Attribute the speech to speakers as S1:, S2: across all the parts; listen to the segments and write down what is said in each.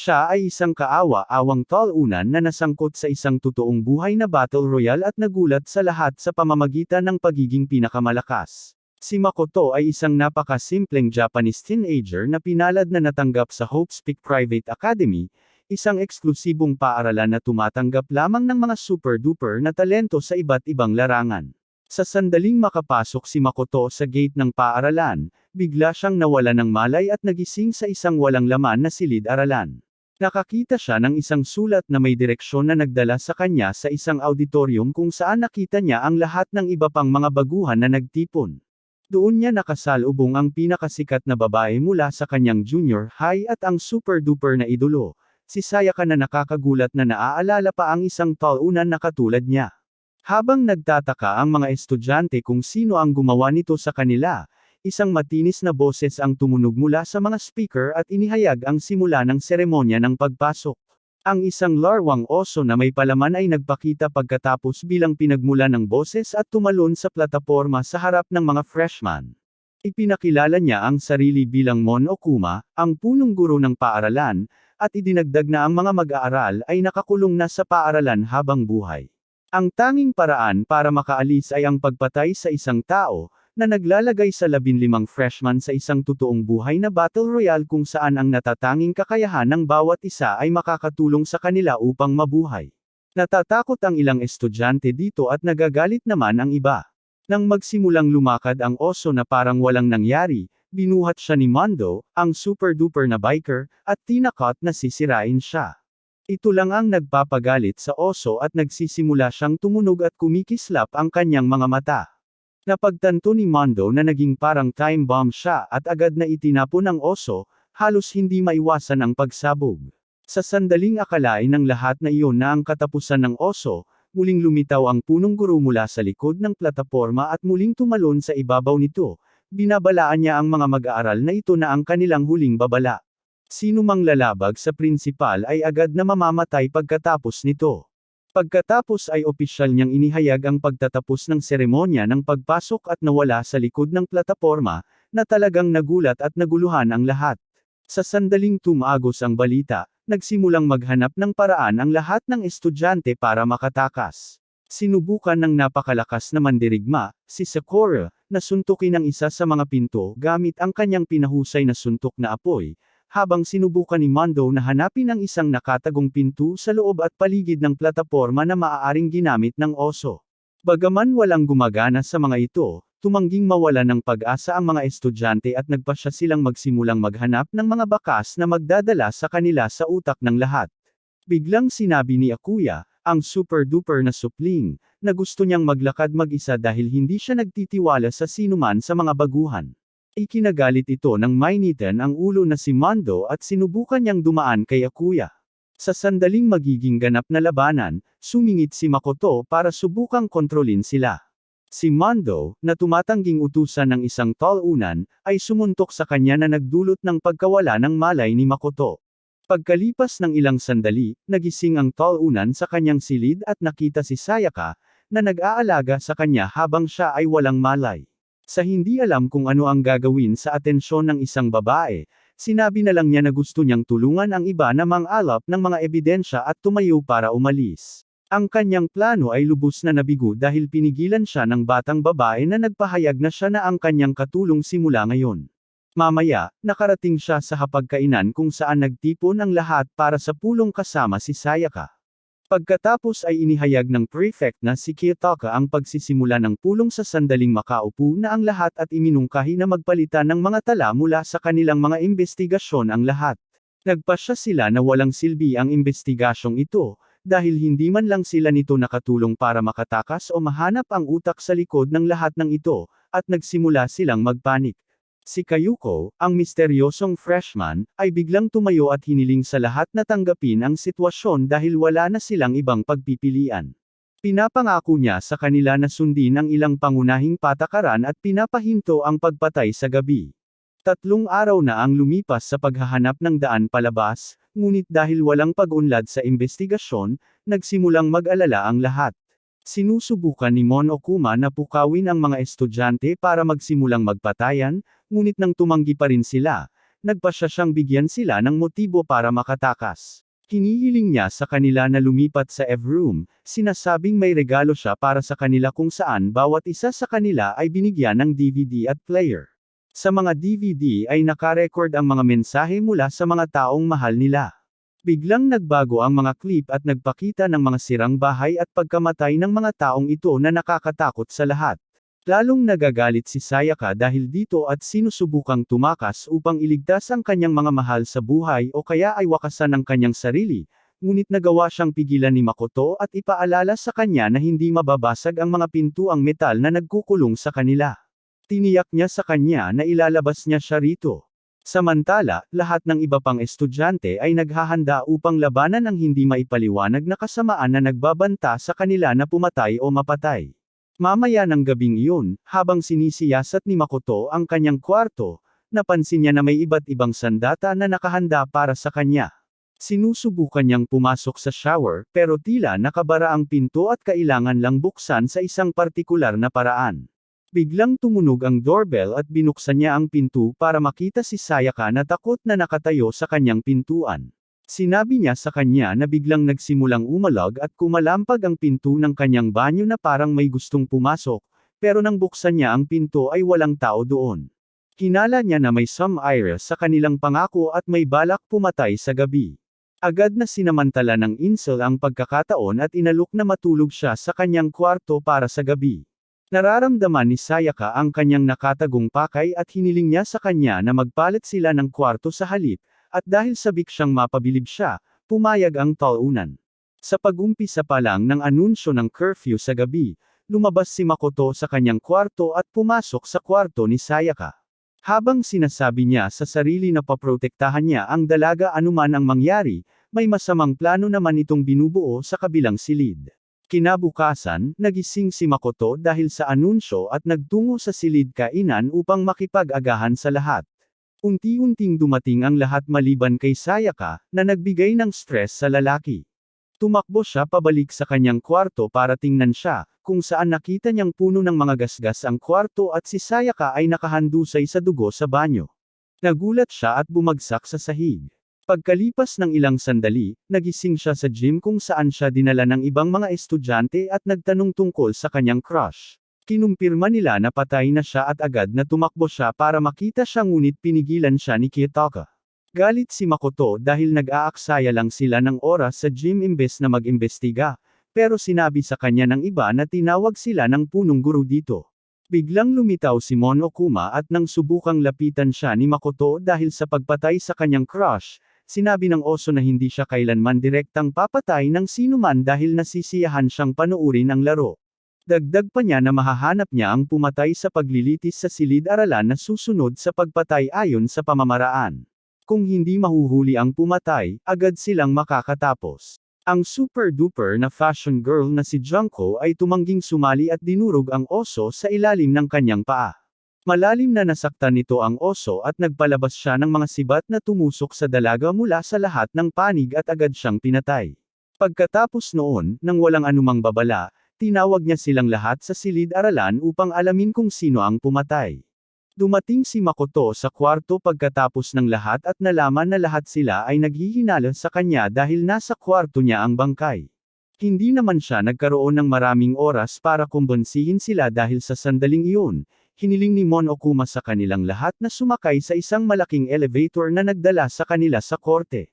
S1: Siya ay isang kaawa-awang talunan na nasangkot sa isang totoong buhay na battle royale at nagulat sa lahat sa pamamagitan ng pagiging pinakamalakas. Si Makoto ay isang napakasimpleng Japanese teenager na pinalad na natanggap sa Hope's Peak Private Academy, isang eksklusibong paaralan na tumatanggap lamang ng mga super-duper na talento sa iba't ibang larangan. Sa sandaling makapasok si Makoto sa gate ng paaralan, bigla siyang nawala ng malay at nagising sa isang walang laman na silid-aralan. Nakakita siya ng isang sulat na may direksyon na nagdala sa kanya sa isang auditorium kung saan nakita niya ang lahat ng iba pang mga baguhan na nagtipon. Doon niya nakasalubong ang pinakasikat na babae mula sa kanyang junior high at ang super-duper na idolo, si Sayaka na nakakagulat na naaalala pa ang isang talunan na katulad niya. Habang nagtataka ang mga estudyante kung sino ang gumawa nito sa kanila, isang matinis na boses ang tumunog mula sa mga speaker at inihayag ang simula ng seremonya ng pagpasok. Ang isang larwang oso na may palaman ay nagpakita pagkatapos bilang pinagmula ng boses at tumalon sa plataporma sa harap ng mga freshman. Ipinakilala niya ang sarili bilang Monokuma, ang punong guro ng paaralan, at idinagdag na ang mga mag-aaral ay nakakulong na sa paaralan habang buhay. Ang tanging paraan para makaalis ay ang pagpatay sa isang tao, na naglalagay sa 15 freshman sa isang totoong buhay na battle royale kung saan ang natatanging kakayahan ng bawat isa ay makakatulong sa kanila upang mabuhay. Natatakot ang ilang estudyante dito at nagagalit naman ang iba. Nang magsimulang lumakad ang oso na parang walang nangyari, binuhat siya ni Mondo, ang super-duper na biker, at tinakot na sisirain siya. Ito lang ang nagpapagalit sa oso at nagsisimula siyang tumunog at kumikislap ang kanyang mga mata. Napagtanto ni Mondo na naging parang time bomb siya at agad na itinapon ng oso, halos hindi maiwasan ang pagsabog. Sa sandaling akalain ng lahat na iyon na ang katapusan ng oso, muling lumitaw ang punong guro mula sa likod ng plataporma at muling tumalon sa ibabaw nito. Binabalaan niya ang mga mag-aaral na ito na ang kanilang huling babala. Sino mang lalabag sa prinsipal ay agad na mamamatay pagkatapos nito. Pagkatapos ay opisyal niyang inihayag ang pagtatapos ng seremonya ng pagpasok at nawala sa likod ng plataporma, na talagang nagulat at naguluhan ang lahat. Sa sandaling tumagos ang balita, nagsimulang maghanap ng paraan ang lahat ng estudyante para makatakas. Sinubukan ng napakalakas na mandirigma, si Sakura, na suntukin ang isa sa mga pinto gamit ang kanyang pinahusay na suntok na apoy, habang sinubukan ni Mondo na hanapin ang isang nakatagong pinto sa loob at paligid ng plataporma na maaaring ginamit ng oso. Bagaman walang gumagana sa mga ito, tumangging mawala ng pag-asa ang mga estudyante at nagpasya silang magsimulang maghanap ng mga bakas na magdadala sa kanila sa utak ng lahat. Biglang sinabi ni Akuya, ang super-duper na supling, na gusto niyang maglakad mag-isa dahil hindi siya nagtitiwala sa sinuman sa mga baguhan. Ikinagalit ito ng mainitan ang ulo na si Mondo at sinubukan niyang dumaan kay Akuya. Sa sandaling magiging ganap na labanan, sumingit si Makoto para subukang kontrolin sila. Si Mondo, na tumatangging utusan ng isang talunan, ay sumuntok sa kanya na nagdulot ng pagkawala ng malay ni Makoto. Pagkalipas ng ilang sandali, nagising ang talunan sa kanyang silid at nakita si Sayaka, na nag-aalaga sa kanya habang siya ay walang malay. Sa hindi alam kung ano ang gagawin sa atensyon ng isang babae, sinabi na lang niya na gusto niyang tulungan ang iba na mang-alap ng mga ebidensya at tumayo para umalis. Ang kanyang plano ay lubos na nabigo dahil pinigilan siya ng batang babae na nagpahayag na siya na ang kanyang katulong simula ngayon. Mamaya, nakarating siya sa hapagkainan kung saan nagtipon ang lahat para sa pulong kasama si Sayaka. Pagkatapos ay inihayag ng prefect na si Kiyotaka ang pagsisimula ng pulong sa sandaling makaupo na ang lahat at iminungkahi na magpalitan ng mga tala mula sa kanilang mga investigasyon ang lahat. Nagpasya sila na walang silbi ang investigasyong ito, dahil hindi man lang sila nito nakatulong para makatakas o mahanap ang utak sa likod ng lahat ng ito, at nagsimula silang magpanik. Si Kayuko, ang misteryosong freshman, ay biglang tumayo at hiniling sa lahat na tanggapin ang sitwasyon dahil wala na silang ibang pagpipilian. Pinapangako niya sa kanila na sundin ang ilang pangunahing patakaran at pinapahinto ang pagpatay sa gabi. 3 araw na ang lumipas sa paghahanap ng daan palabas, ngunit dahil walang pag-unlad sa investigasyon, nagsimulang mag-alala ang lahat. Sinusubukan ni Monokuma na pukawin ang mga estudyante para magsimulang magpatayan, ngunit nang tumanggi pa rin sila, Nagpasya siyang bigyan sila ng motibo para makatakas. Hinihiling niya sa kanila na lumipat sa F-room, sinasabing may regalo siya para sa kanila kung saan bawat isa sa kanila ay binigyan ng DVD at player. Sa mga DVD ay nakarecord ang mga mensahe mula sa mga taong mahal nila. Biglang nagbago ang mga clip at nagpakita ng mga sirang bahay at pagkamatay ng mga taong ito na nakakatakot sa lahat. Lalong nagagalit si Sayaka dahil dito at sinusubukang tumakas upang iligtas ang kanyang mga mahal sa buhay o kaya ay wakasan ang kanyang sarili, ngunit nagawa siyang pigilan ni Makoto at ipaalala sa kanya na hindi mababasag ang mga pintuang metal na nagkukulong sa kanila. Tiniyak niya sa kanya na ilalabas niya siya rito. Samantala, lahat ng iba pang estudyante ay naghahanda upang labanan ang hindi maipaliwanag na kasamaan na nagbabanta sa kanila na pumatay o mapatay. Mamaya ng gabing iyon, habang sinisiyasat ni Makoto ang kanyang kwarto, napansin niya na may iba't ibang sandata na nakahanda para sa kanya. Sinusubukan niyang pumasok sa shower, pero tila nakabara ang pinto at kailangan lang buksan sa isang partikular na paraan. Biglang tumunog ang doorbell at binuksan niya ang pinto para makita si Sayaka na takot na nakatayo sa kanyang pintuan. Sinabi niya sa kanya na biglang nagsimulang umalag at kumalampag ang pinto ng kanyang banyo na parang may gustong pumasok, pero nang buksan niya ang pinto ay walang tao doon. Hinala niya na may some ire sa kanilang pangako at may balak pumatay sa gabi. Agad na sinamantala ng incel ang pagkakataon at inalok na matulog siya sa kanyang kwarto para sa gabi. Nararamdaman ni Sayaka ang kanyang nakatagong pakay at hiniling niya sa kanya na magpalit sila ng kwarto sa halip, at dahil sabik siyang mapabilib siya, pumayag ang talunan. Sa pag-umpisa pa lang ng anunsyo ng curfew sa gabi, lumabas si Makoto sa kanyang kwarto at pumasok sa kwarto ni Sayaka. Habang sinasabi niya sa sarili na paprotektahan niya ang dalaga anuman ang mangyari, may masamang plano naman itong binubuo sa kabilang silid. Kinabukasan, nagising si Makoto dahil sa anunsyo at nagtungo sa silid kainan upang makipag-agahan sa lahat. Unti-unting dumating ang lahat maliban kay Sayaka, na nagbigay ng stress sa lalaki. Tumakbo siya pabalik sa kanyang kwarto para tingnan siya, kung saan nakita niyang puno ng mga gasgas ang kwarto at si Sayaka ay nakahandusay sa dugo sa banyo. Nagulat siya at bumagsak sa sahig. Pagkalipas ng ilang sandali, nagising siya sa gym kung saan siya dinala ng ibang mga estudyante at nagtanong tungkol sa kanyang crush. Kinumpirma nila na patay na siya at agad na tumakbo siya para makita siya ngunit pinigilan siya ni Kitaka. Galit si Makoto dahil nag-aaksaya lang sila ng oras sa gym imbes na mag-imbestiga, pero sinabi sa kanya ng iba na tinawag sila ng punong guro dito. Biglang lumitaw si Monokuma at nang subukang lapitan siya ni Makoto dahil sa pagpatay sa kanyang crush, sinabi ng oso na hindi siya kailanman direktang papatay ng sinuman dahil nasisiyahan siyang panuurin ang laro. Dagdag pa niya na mahahanap niya ang pumatay sa paglilitis sa silid-aralan na susunod sa pagpatay ayon sa pamamaraan. Kung hindi mahuhuli ang pumatay, agad silang makakatapos. Ang super-duper na fashion girl na si Junko ay tumangging sumali at dinurog ang oso sa ilalim ng kanyang paa. Malalim na nasaktan nito ang oso at nagpalabas siya ng mga sibat na tumusok sa dalaga mula sa lahat ng panig at agad siyang pinatay. Pagkatapos noon, nang walang anumang babala, tinawag niya silang lahat sa silid-aralan upang alamin kung sino ang pumatay. Dumating si Makoto sa kwarto pagkatapos ng lahat at nalaman na lahat sila ay naghihinala sa kanya dahil nasa kwarto niya ang bangkay. Hindi naman siya nagkaroon ng maraming oras para kumbonsihin sila dahil sa sandaling iyon, hiniling ni Monokuma sa kanilang lahat na sumakay sa isang malaking elevator na nagdala sa kanila sa korte.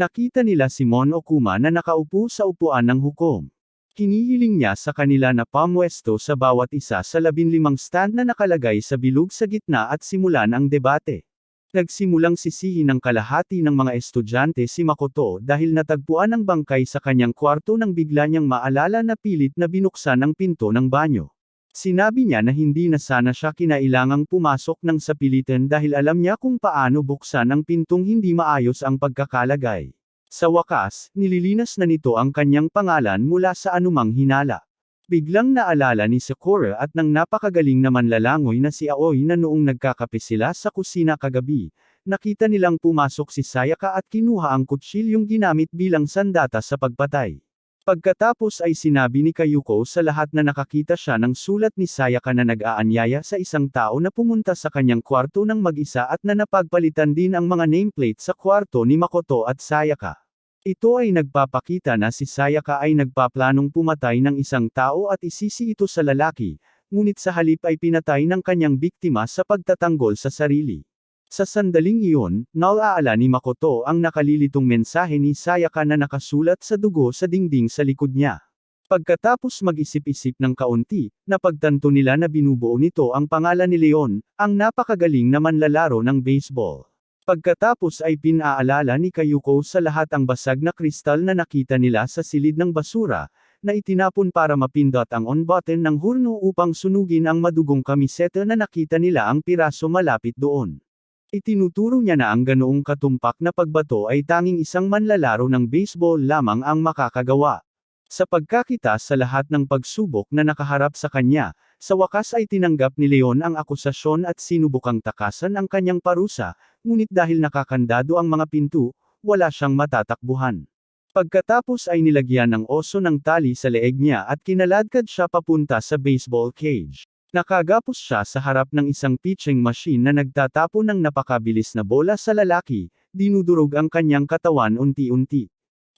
S1: Nakita nila si Monokuma na nakaupo sa upuan ng hukom. Hinihiling niya sa kanila na pamwesto sa bawat isa sa 15 stand na nakalagay sa bilog sa gitna at simulan ang debate. Nagsimulang sisihin ng kalahati ng mga estudyante si Makoto dahil natagpuan ang bangkay sa kanyang kwarto nang bigla niyang maalala na pilit na binuksan ang pinto ng banyo. Sinabi niya na hindi na sana siya kinailangang pumasok ng sapilitan dahil alam niya kung paano buksan ang pintong hindi maayos ang pagkakalagay. Sa wakas, nililinas na nito ang kanyang pangalan mula sa anumang hinala. Biglang naalala ni Sakura at ng napakagaling na manlalangoy na si Aoi na noong nagkakape sila sa kusina kagabi, nakita nilang pumasok si Sayaka at kinuha ang kutsilyong ginamit bilang sandata sa pagpatay. Pagkatapos ay sinabi ni Kayuko sa lahat na nakakita siya ng sulat ni Sayaka na nag-aanyaya sa isang tao na pumunta sa kanyang kwarto ng mag-isa at na napagpalitan din ang mga nameplate sa kwarto ni Makoto at Sayaka. Ito ay nagpapakita na si Sayaka ay nagpaplanong pumatay ng isang tao at isisi ito sa lalaki, ngunit sa halip ay pinatay ng kanyang biktima sa pagtatanggol sa sarili. Sa sandaling iyon, naalaala ni Makoto ang nakalilitong mensahe ni Sayaka na nakasulat sa dugo sa dingding sa likod niya. Pagkatapos mag-isip-isip ng kaunti, napagtanto nila na binubuo nito ang pangalan ni Leon, ang napakagaling na manlalaro ng baseball. Pagkatapos ay pinaalala ni Kayuko sa lahat ang basag na kristal na nakita nila sa silid ng basura, na itinapon para mapindot ang on button ng hurno upang sunugin ang madugong kamiseta na nakita nila ang piraso malapit doon. Itinuturo niya na ang ganoong katumpak na pagbato ay tanging isang manlalaro ng baseball lamang ang makakagawa. Sa pagkakita sa lahat ng pagsubok na nakaharap sa kanya, sa wakas ay tinanggap ni Leon ang akusasyon at sinubukang takasan ang kanyang parusa, ngunit dahil nakakandado ang mga pinto, wala siyang matatakbuhan. Pagkatapos ay nilagyan ng oso ng tali sa leeg niya at kinaladkad siya papunta sa baseball cage. Nakagapos siya sa harap ng isang pitching machine na nagtatapon ng napakabilis na bola sa lalaki, dinudurog ang kanyang katawan unti-unti.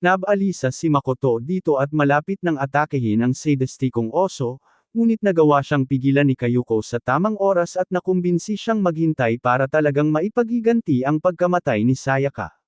S1: Nabalisa si Makoto dito at malapit ng atakehin ang sadistikong oso, ngunit nagawa siyang pigilan ni Kayuko sa tamang oras at nakumbinsi siyang maghintay para talagang maipagiganti ang pagkamatay ni Sayaka.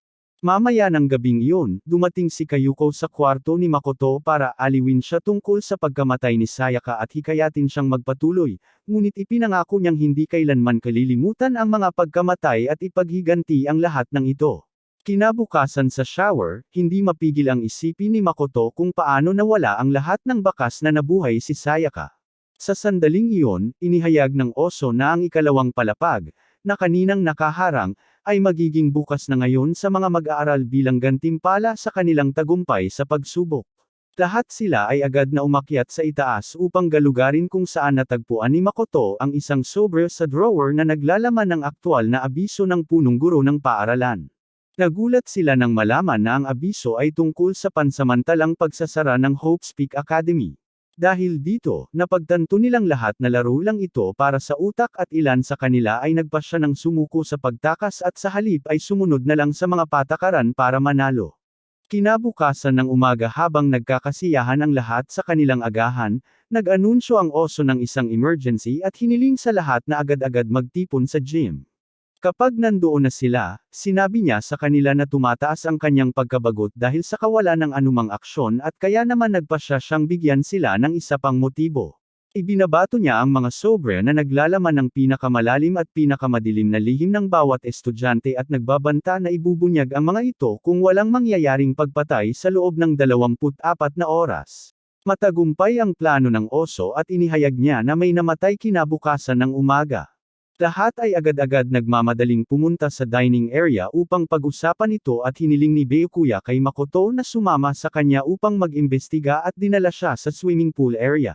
S1: Mamaya ng gabing iyon, dumating si Kayuko sa kwarto ni Makoto para aliwin siya tungkol sa pagkamatay ni Sayaka at hikayatin siyang magpatuloy, ngunit ipinangako niyang hindi kailanman kalilimutan ang mga pagkamatay at ipaghiganti ang lahat ng ito. Kinabukasan sa shower, hindi mapigil ang isipin ni Makoto kung paano nawala ang lahat ng bakas na nabuhay si Sayaka. Sa sandaling iyon, inihayag ng oso na ang ikalawang palapag, na kaninang nakaharang, ay magiging bukas na ngayon sa mga mag-aaral bilang gantimpala sa kanilang tagumpay sa pagsubok. Lahat sila ay agad na umakyat sa itaas upang galugarin kung saan natagpuan ni Makoto ang isang sobre sa drawer na naglalaman ng aktwal na abiso ng punong guro ng paaralan. Nagulat sila nang malaman na ang abiso ay tungkol sa pansamantalang pagsasara ng Hope's Peak Academy. Dahil dito, napagtanto nilang lahat na laro lang ito para sa utak at ilan sa kanila ay nagpasya ng sumuko sa pagtakas at sa halip ay sumunod na lang sa mga patakaran para manalo. Kinabukasan ng umaga habang nagkakasiyahan ang lahat sa kanilang agahan, nag-anunsyo ang oso ng isang emergency at hiniling sa lahat na agad-agad magtipon sa gym. Kapag nandoon na sila, sinabi niya sa kanila na tumataas ang kanyang pagkabagot dahil sa kawalan ng anumang aksyon at kaya naman nagpasya siyang bigyan sila ng isa pang motibo. Ibinabato niya ang mga sobre na naglalaman ng pinakamalalim at pinakamadilim na lihim ng bawat estudyante at nagbabanta na ibubunyag ang mga ito kung walang mangyayaring pagpatay sa loob ng 24 na oras. Matagumpay ang plano ng oso at inihayag niya na may namatay kinabukasan ng umaga. Lahat ay agad-agad nagmamadaling pumunta sa dining area upang pag-usapan ito at hiniling ni Byakuya kay Makoto na sumama sa kanya upang mag-imbestiga at dinala siya sa swimming pool area.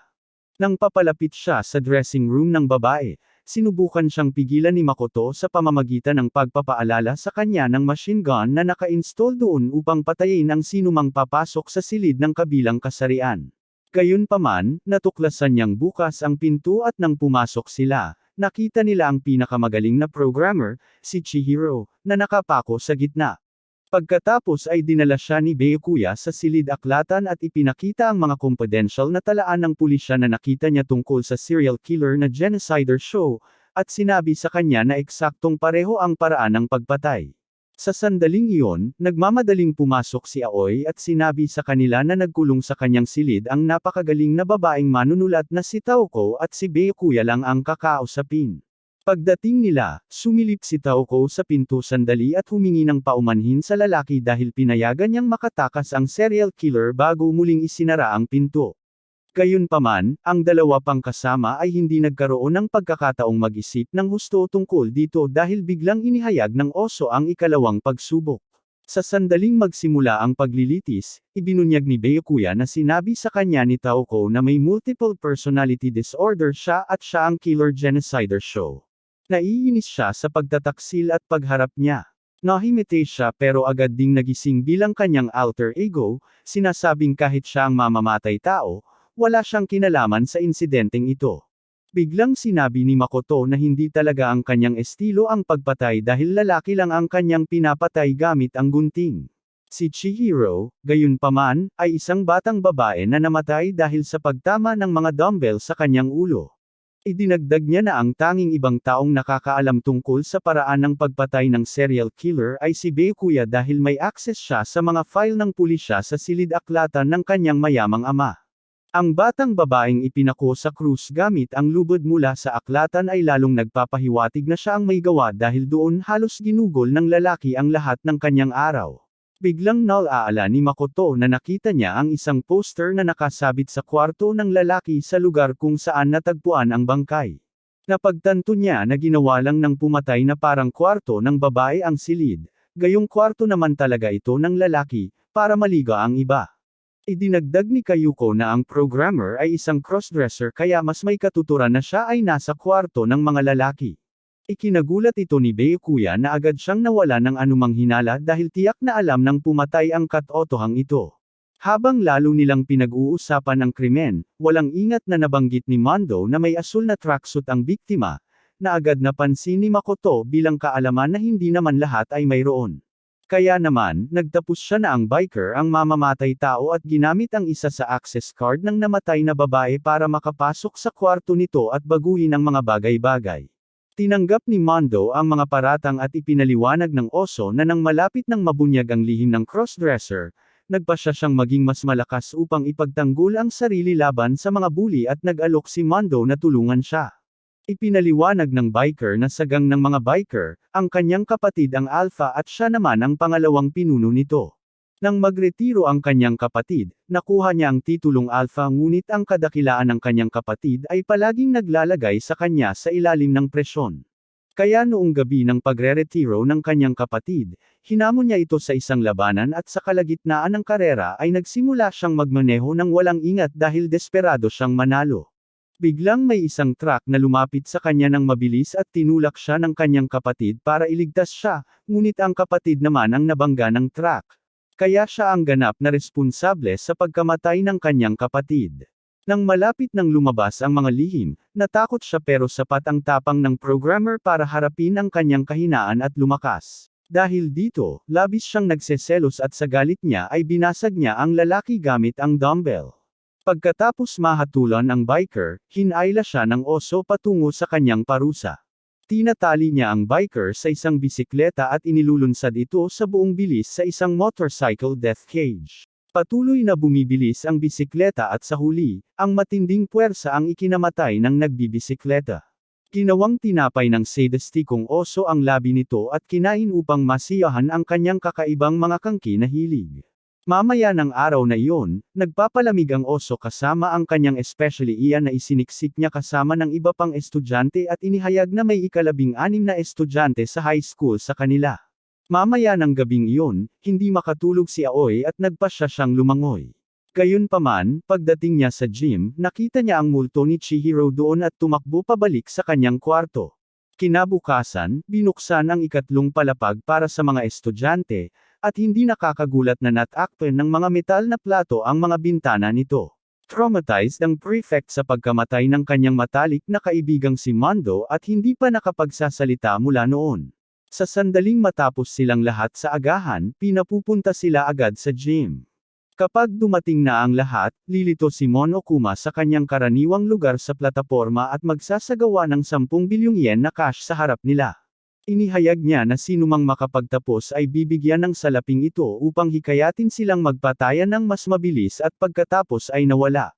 S1: Nang papalapit siya sa dressing room ng babae, sinubukan siyang pigilan ni Makoto sa pamamagitan ng pagpapaalala sa kanya ng machine gun na naka-install doon upang patayin ang sinumang papasok sa silid ng kabilang kasarian. Gayunpaman, natuklasan niyang bukas ang pinto at nang pumasok sila, nakita nila ang pinakamagaling na programmer, si Chihiro, na nakapako sa gitna. Pagkatapos ay dinala siya ni Byakuya sa silid-aklatan at ipinakita ang mga confidential na talaan ng pulisya na nakita niya tungkol sa serial killer na genocider show, at sinabi sa kanya na eksaktong pareho ang paraan ng pagpatay. Sa sandaling iyon, nagmamadaling pumasok si Aoi at sinabi sa kanila na nagkulong sa kanyang silid ang napakagaling na babaeng manunulat na si Taoko at si Byakuya lang ang kakausapin. Pagdating nila, sumilip si Taoko sa pinto sandali at humingi ng paumanhin sa lalaki dahil pinayagan niyang makatakas ang serial killer bago muling isinara ang pinto. Gayunpaman, ang dalawa pang kasama ay hindi nagkaroon ng pagkakataong mag-isip ng husto tungkol dito dahil biglang inihayag ng oso ang ikalawang pagsubok. Sa sandaling magsimula ang paglilitis, ibinunyag ni Byakuya na sinabi sa kanya ni Taoko na may multiple personality disorder siya at siya ang killer genocider show. Naiinis siya sa pagtataksil at pagharap niya. Nahimite siya pero agad ding nagising bilang kanyang alter ego, sinasabing kahit siya ang mamamatay tao, wala siyang kinalaman sa insidenteng ito. Biglang sinabi ni Makoto na hindi talaga ang kanyang estilo ang pagpatay dahil lalaki lang ang kanyang pinapatay gamit ang gunting. Si Chihiro, gayunpaman, ay isang batang babae na namatay dahil sa pagtama ng mga dumbbell sa kanyang ulo. Idinagdag niya na ang tanging ibang taong nakakaalam tungkol sa paraan ng pagpatay ng serial killer ay si Byakuya dahil may access siya sa mga file ng pulisya sa silid-aklatan ng kanyang mayamang ama. Ang batang babaeng ipinako sa krus gamit ang lubod mula sa aklatan ay lalong nagpapahiwatig na siya ang may gawa dahil doon halos ginugol ng lalaki ang lahat ng kanyang araw. Biglang naalaala ni Makoto na nakita niya ang isang poster na nakasabit sa kwarto ng lalaki sa lugar kung saan natagpuan ang bangkay. Napagtanto niya na ginawa lang ng pumatay na parang kwarto ng babae ang silid, gayong kwarto naman talaga ito ng lalaki, para maliga ang iba. Idinagdag ni Kayuko na ang programmer ay isang crossdresser kaya mas may katuturan na siya ay nasa kwarto ng mga lalaki. Ikinagulat ito ni Byakuya na agad siyang nawala ng anumang hinala dahil tiyak na alam ng pumatay ang katotohang ito. Habang lalo nilang pinag-uusapan ang krimen, walang ingat na nabanggit ni Mondo na may asul na tracksuit ang biktima, na agad napansin ni Makoto bilang kaalaman na hindi naman lahat ay mayroon. Kaya naman, nagtapos siya na ang biker ang mamamatay tao at ginamit ang isa sa access card ng namatay na babae para makapasok sa kwarto nito at baguhin ang mga bagay-bagay. Tinanggap ni Mondo ang mga paratang at ipinaliwanag ng oso na nang malapit ng mabunyag ang lihim ng crossdresser, nagpasya siyang maging mas malakas upang ipagtanggol ang sarili laban sa mga bully at nag-alok si Mondo na tulungan siya. Ipinaliwanag ng biker na sagang ng mga biker, ang kanyang kapatid ang alpha at siya naman ang pangalawang pinuno nito. Nang magretiro ang kanyang kapatid, nakuha niya ang titulong alpha ngunit ang kadakilaan ng kanyang kapatid ay palaging naglalagay sa kanya sa ilalim ng presyon. Kaya noong gabi ng pagre-retiro ng kanyang kapatid, hinamon niya ito sa isang labanan at sa kalagitnaan ng karera ay nagsimula siyang magmaneho ng walang ingat dahil desperado siyang manalo. Biglang may isang truck na lumapit sa kanya ng mabilis at tinulak siya ng kanyang kapatid para iligtas siya, ngunit ang kapatid naman ang nabangga ng truck. Kaya siya ang ganap na responsable sa pagkamatay ng kanyang kapatid. Nang malapit nang lumabas ang mga lihim, natakot siya pero sapat ang tapang ng programmer para harapin ang kanyang kahinaan at lumakas. Dahil dito, labis siyang nagseselos at sa galit niya ay binasag niya ang lalaki gamit ang dumbbell. Pagkatapos mahatulan ang biker, hinayla siya ng oso patungo sa kanyang parusa. Tinatali niya ang biker sa isang bisikleta at inilulunsad ito sa buong bilis sa isang motorcycle death cage. Patuloy na bumibilis ang bisikleta at sa huli, ang matinding puwersa ang ikinamatay ng nagbibisikleta. Ginawang tinapay ng sadistikong oso ang labi nito at kinain upang masiyahan ang kanyang kakaibang mga kangki na hilig. Mamaya ng araw na iyon, nagpapalamig ang oso kasama ang kanyang especially iyan na isiniksik niya kasama ng iba pang estudyante at inihayag na may ika-16 na estudyante sa high school sa kanila. Mamaya ng gabing iyon, hindi makatulog si Aoi at nagpasya siyang lumangoy. Gayunpaman, pagdating niya sa gym, nakita niya ang multo ni Chihiro doon at tumakbo pabalik sa kanyang kwarto. Kinabukasan, binuksan ang ikatlong palapag para sa mga estudyante, at hindi nakakagulat na natakpan ng mga metal na plato ang mga bintana nito. Traumatized ang prefect sa pagkamatay ng kanyang matalik na kaibigang si Mondo at hindi pa nakapagsasalita mula noon. Sa sandaling matapos silang lahat sa agahan, pinapupunta sila agad sa gym. Kapag dumating na ang lahat, lilito si Monokuma sa kanyang karaniwang lugar sa plataporma at magsasagawa ng 10 bilyong yen na cash sa harap nila. Inihayag niya na sinumang makapagtapos ay bibigyan ng salaping ito upang hikayatin silang magpatayan ng mas mabilis at pagkatapos ay nawala.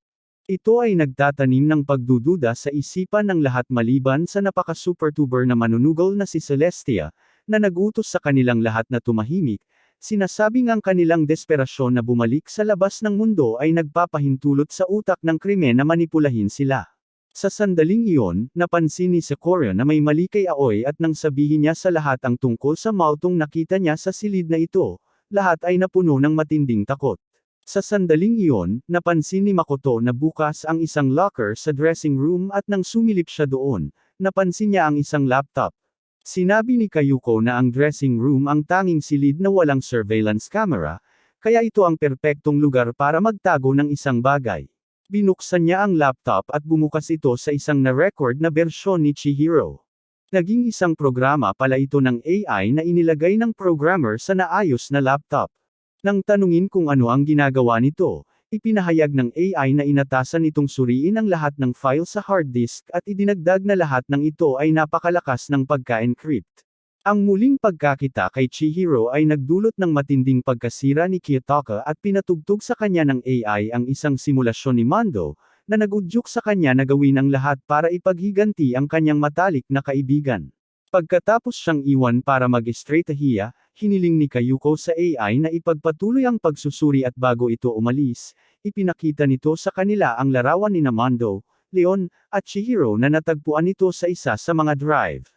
S1: Ito ay nagtatanim ng pagdududa sa isipan ng lahat maliban sa napaka-supertuber na manunugol na si Celestia, na nagutos sa kanilang lahat na tumahimik, sinasabing ang kanilang desperasyon na bumalik sa labas ng mundo ay nagpapahintulot sa utak ng krimen na manipulahin sila. Sa sandaling iyon, napansin ni Sakura na may mali kay Aoi at nang sabihin niya sa lahat ang tungkol sa multong nakita niya sa silid na ito, lahat ay napuno ng matinding takot. Sa sandaling iyon, napansin ni Makoto na bukas ang isang locker sa dressing room at nang sumilip siya doon, napansin niya ang isang laptop. Sinabi ni Kayuko na ang dressing room ang tanging silid na walang surveillance camera, kaya ito ang perpektong lugar para magtago ng isang bagay. Binuksan niya ang laptop at bumukas ito sa isang na-record na bersyon ni Chihiro. Naging isang programa pala ito ng AI na inilagay ng programmer sa naayos na laptop. Nang tanungin kung ano ang ginagawa nito, ipinahayag ng AI na inatasan itong suriin ang lahat ng file sa hard disk at idinagdag na lahat ng ito ay napakalakas ng pagka-encrypt. Ang muling pagkakita kay Chihiro ay nagdulot ng matinding pagkasira ni Kiyotaka at pinatugtog sa kanya ng AI ang isang simulasyon ni Mondo, na nagudyok sa kanya na gawin ang lahat para ipaghiganti ang kanyang matalik na kaibigan. Pagkatapos siyang iwan para mag-estratehiya, hiniling ni Kayuko sa AI na ipagpatuloy ang pagsusuri at bago ito umalis, ipinakita nito sa kanila ang larawan ni Mondo, Leon, at Chihiro na natagpuan nito sa isa sa mga drive.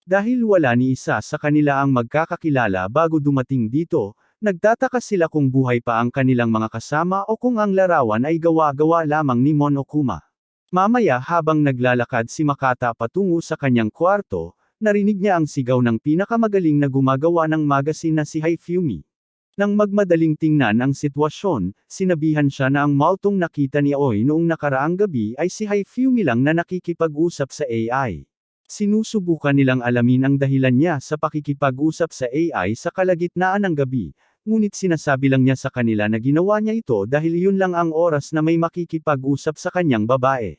S1: Dahil wala ni isa sa kanila ang magkakakilala bago dumating dito, nagtataka sila kung buhay pa ang kanilang mga kasama o kung ang larawan ay gawa-gawa lamang ni Monokuma. Mamaya habang naglalakad si Makata patungo sa kanyang kwarto, narinig niya ang sigaw ng pinakamagaling na gumagawa ng magazine na si Haifumi. Nang magmadaling tingnan ang sitwasyon, sinabihan siya na ang multong nakita ni Aoi noong nakaraang gabi ay si Haifumi lang na nakikipag-usap sa AI. Sinusubukan nilang alamin ang dahilan niya sa pakikipag-usap sa AI sa kalagitnaan ng gabi, ngunit sinasabi lang niya sa kanila na ginawa niya ito dahil yun lang ang oras na may makikipag-usap sa kanyang babae.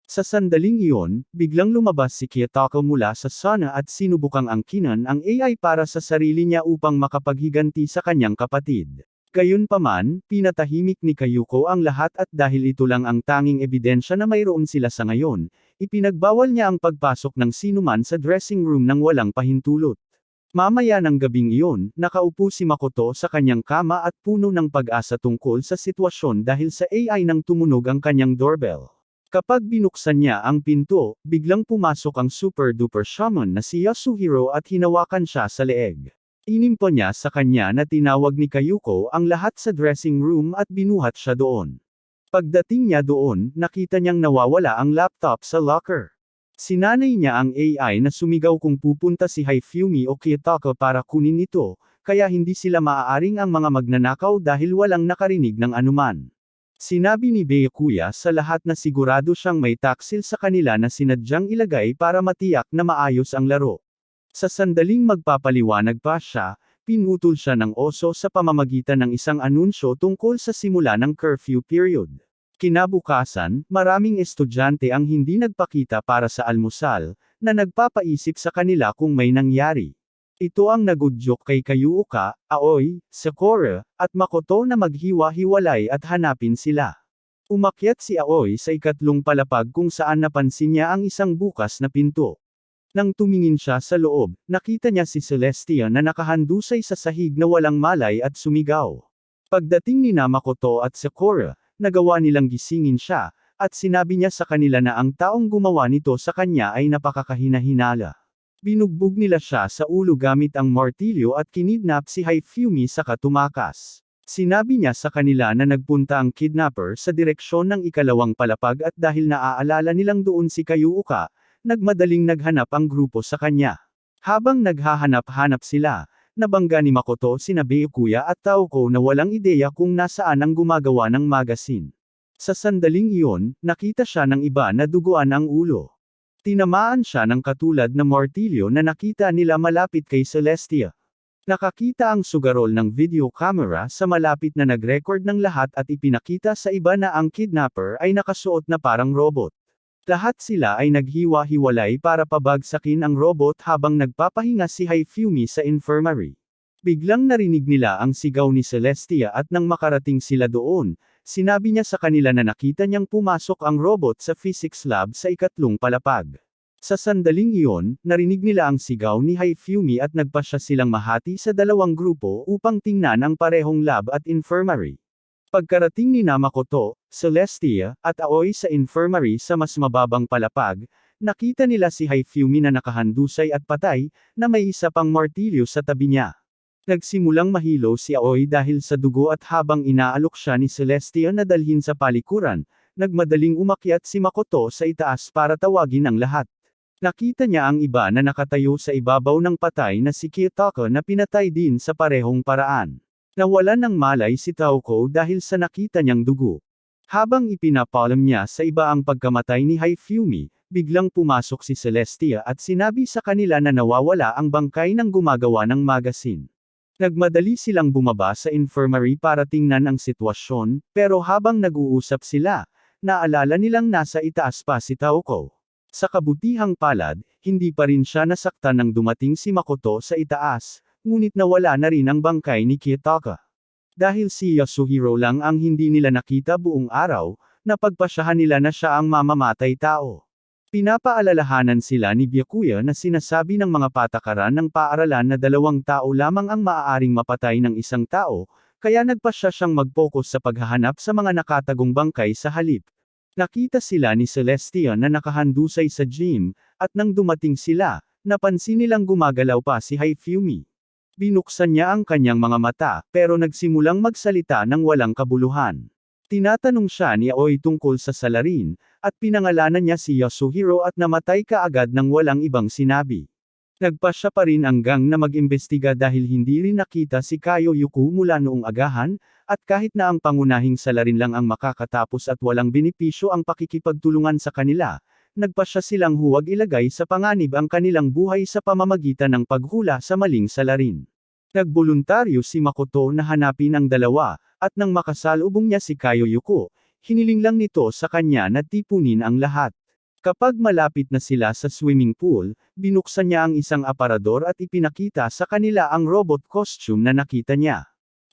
S1: Sa sandaling iyon, biglang lumabas si Kiyotaka mula sa sauna at sinubukang angkinan ang AI para sa sarili niya upang makapaghiganti sa kanyang kapatid. Gayunpaman, pinatahimik ni Kayuko ang lahat at dahil ito lang ang tanging ebidensya na mayroon sila sa ngayon, ipinagbawal niya ang pagpasok ng sinuman sa dressing room nang walang pahintulot. Mamaya ng gabing iyon, nakaupo si Makoto sa kanyang kama at puno ng pag-asa tungkol sa sitwasyon dahil sa AI nang tumunog ang kanyang doorbell. Kapag binuksan niya ang pinto, biglang pumasok ang super-duper shaman na si Yasuhiro at hinawakan siya sa leeg. Inimpo niya sa kanya na tinawag ni Kayuko ang lahat sa dressing room at binuhat siya doon. Pagdating niya doon, nakita niyang nawawala ang laptop sa locker. Sinanay niya ang AI na sumigaw kung pupunta si Haifumi o Kiyotaka para kunin ito, kaya hindi sila maaaring ang mga magnanakaw dahil walang nakarinig ng anuman. Sinabi ni Byakuya sa lahat na sigurado siyang may taksil sa kanila na sinadyang ilagay para matiyak na maayos ang laro. Sa sandaling magpapaliwanag pa siya, pinutol siya ng oso sa pamamagitan ng isang anunsyo tungkol sa simula ng curfew period. Kinabukasan, maraming estudyante ang hindi nagpakita para sa almusal, na nagpapaisip sa kanila kung may nangyari. Ito ang nagudyok kay Kayuuka, Aoi, Sakura, at Makoto na maghiwa-hiwalay at hanapin sila. Umakyat si Aoi sa ikatlong palapag kung saan napansin niya ang isang bukas na pinto. Nang tumingin siya sa loob, nakita niya si Celestia na nakahandusay sa sahig na walang malay at sumigaw. Pagdating ni Makoto at Sakura, nagawa nilang gisingin siya, at sinabi niya sa kanila na ang taong gumawa nito sa kanya ay napakakahina-hinala. Binugbog nila siya sa ulo gamit ang martilyo at kinidnap si Haifumi sa katumakas. Sinabi niya sa kanila na nagpunta ang kidnapper sa direksyon ng ikalawang palapag at dahil naaalala nilang doon si Kayuuka, nagmadaling naghanap ang grupo sa kanya. Habang naghahanap-hanap sila, nabangga ni Makoto sina Byakuya at Taoko na walang ideya kung nasaan ang gumagawa ng magazine. Sa sandaling iyon, nakita siya ng iba na duguan ang ulo. Tinamaan siya ng katulad na martilyo na nakita nila malapit kay Celestia. Nakakita ang sugarol ng video camera sa malapit na nag-record ng lahat at ipinakita sa iba na ang kidnapper ay nakasuot na parang robot. Lahat sila ay naghiwa-hiwalay para pabagsakin ang robot habang nagpapahinga si Haifumi sa infirmary. Biglang narinig nila ang sigaw ni Celestia at nang makarating sila doon, sinabi niya sa kanila na nakita niyang pumasok ang robot sa physics lab sa ikatlong palapag. Sa sandaling iyon, narinig nila ang sigaw ni Haifumi at nagpasya silang mahati sa dalawang grupo upang tingnan ang parehong lab at infirmary. Pagkarating ni Makoto, Celestia, at Aoi sa infirmary sa mas mababang palapag, nakita nila si Haifumi na nakahandusay at patay, na may isa pang martilyo sa tabi niya. Nagsimulang mahilo si Aoi dahil sa dugo at habang inaalok siya ni Celestia na dalhin sa palikuran, nagmadaling umakyat si Makoto sa itaas para tawagin ang lahat. Nakita niya ang iba na nakatayo sa ibabaw ng patay na si Kiyotaka na pinatay din sa parehong paraan. Nawalan ng malay si Taoko dahil sa nakita niyang dugo. Habang ipinapalam niya sa iba ang pagkamatay ni Haifumi, biglang pumasok si Celestia at sinabi sa kanila na nawawala ang bangkay ng gumagawa ng magazine. Nagmadali silang bumaba sa infirmary para tingnan ang sitwasyon, pero habang nag-uusap sila, naalala nilang nasa itaas pa si Taoko. Sa kabutihang palad, hindi pa rin siya nasaktan nang dumating si Makoto sa itaas, ngunit nawala na rin ang bangkay ni Kiyotaka. Dahil si Yasuhiro lang ang hindi nila nakita buong araw, napagpasyahan nila na siya ang mamamatay tao. Pinapaalalahanan sila ni Byakuya na sinasabi ng mga patakaran ng paaralan na 2 tao lamang ang maaaring mapatay ng isang tao, kaya nagpasya siyang mag-focus sa paghahanap sa mga nakatagong bangkay sa halip. Nakita sila ni Celestia na nakahandusay sa gym, at nang dumating sila, napansin nilang gumagalaw pa si Haifumi. Binuksan niya ang kanyang mga mata, pero nagsimulang magsalita ng walang kabuluhan. Tinatanong siya ni Aoi tungkol sa salarin, at pinangalanan niya si Yasuhiro at namatay kaagad nang walang ibang sinabi. Nagpasya pa rin hanggang na mag-imbestiga dahil hindi rin nakita si Kayo Yuku mula noong agahan, at kahit na ang pangunahing salarin lang ang makakatapos at walang benepisyo ang pakikipagtulungan sa kanila, nagpasya silang huwag ilagay sa panganib ang kanilang buhay sa pamamagitan ng paghula sa maling salarin. Nagboluntaryo si Makoto na hanapin ang dalawa, at nang makasalubong niya si Kayo Yuko, hiniling lang nito sa kanya na tipunin ang lahat. Kapag malapit na sila sa swimming pool, binuksan niya ang isang aparador at ipinakita sa kanila ang robot costume na nakita niya.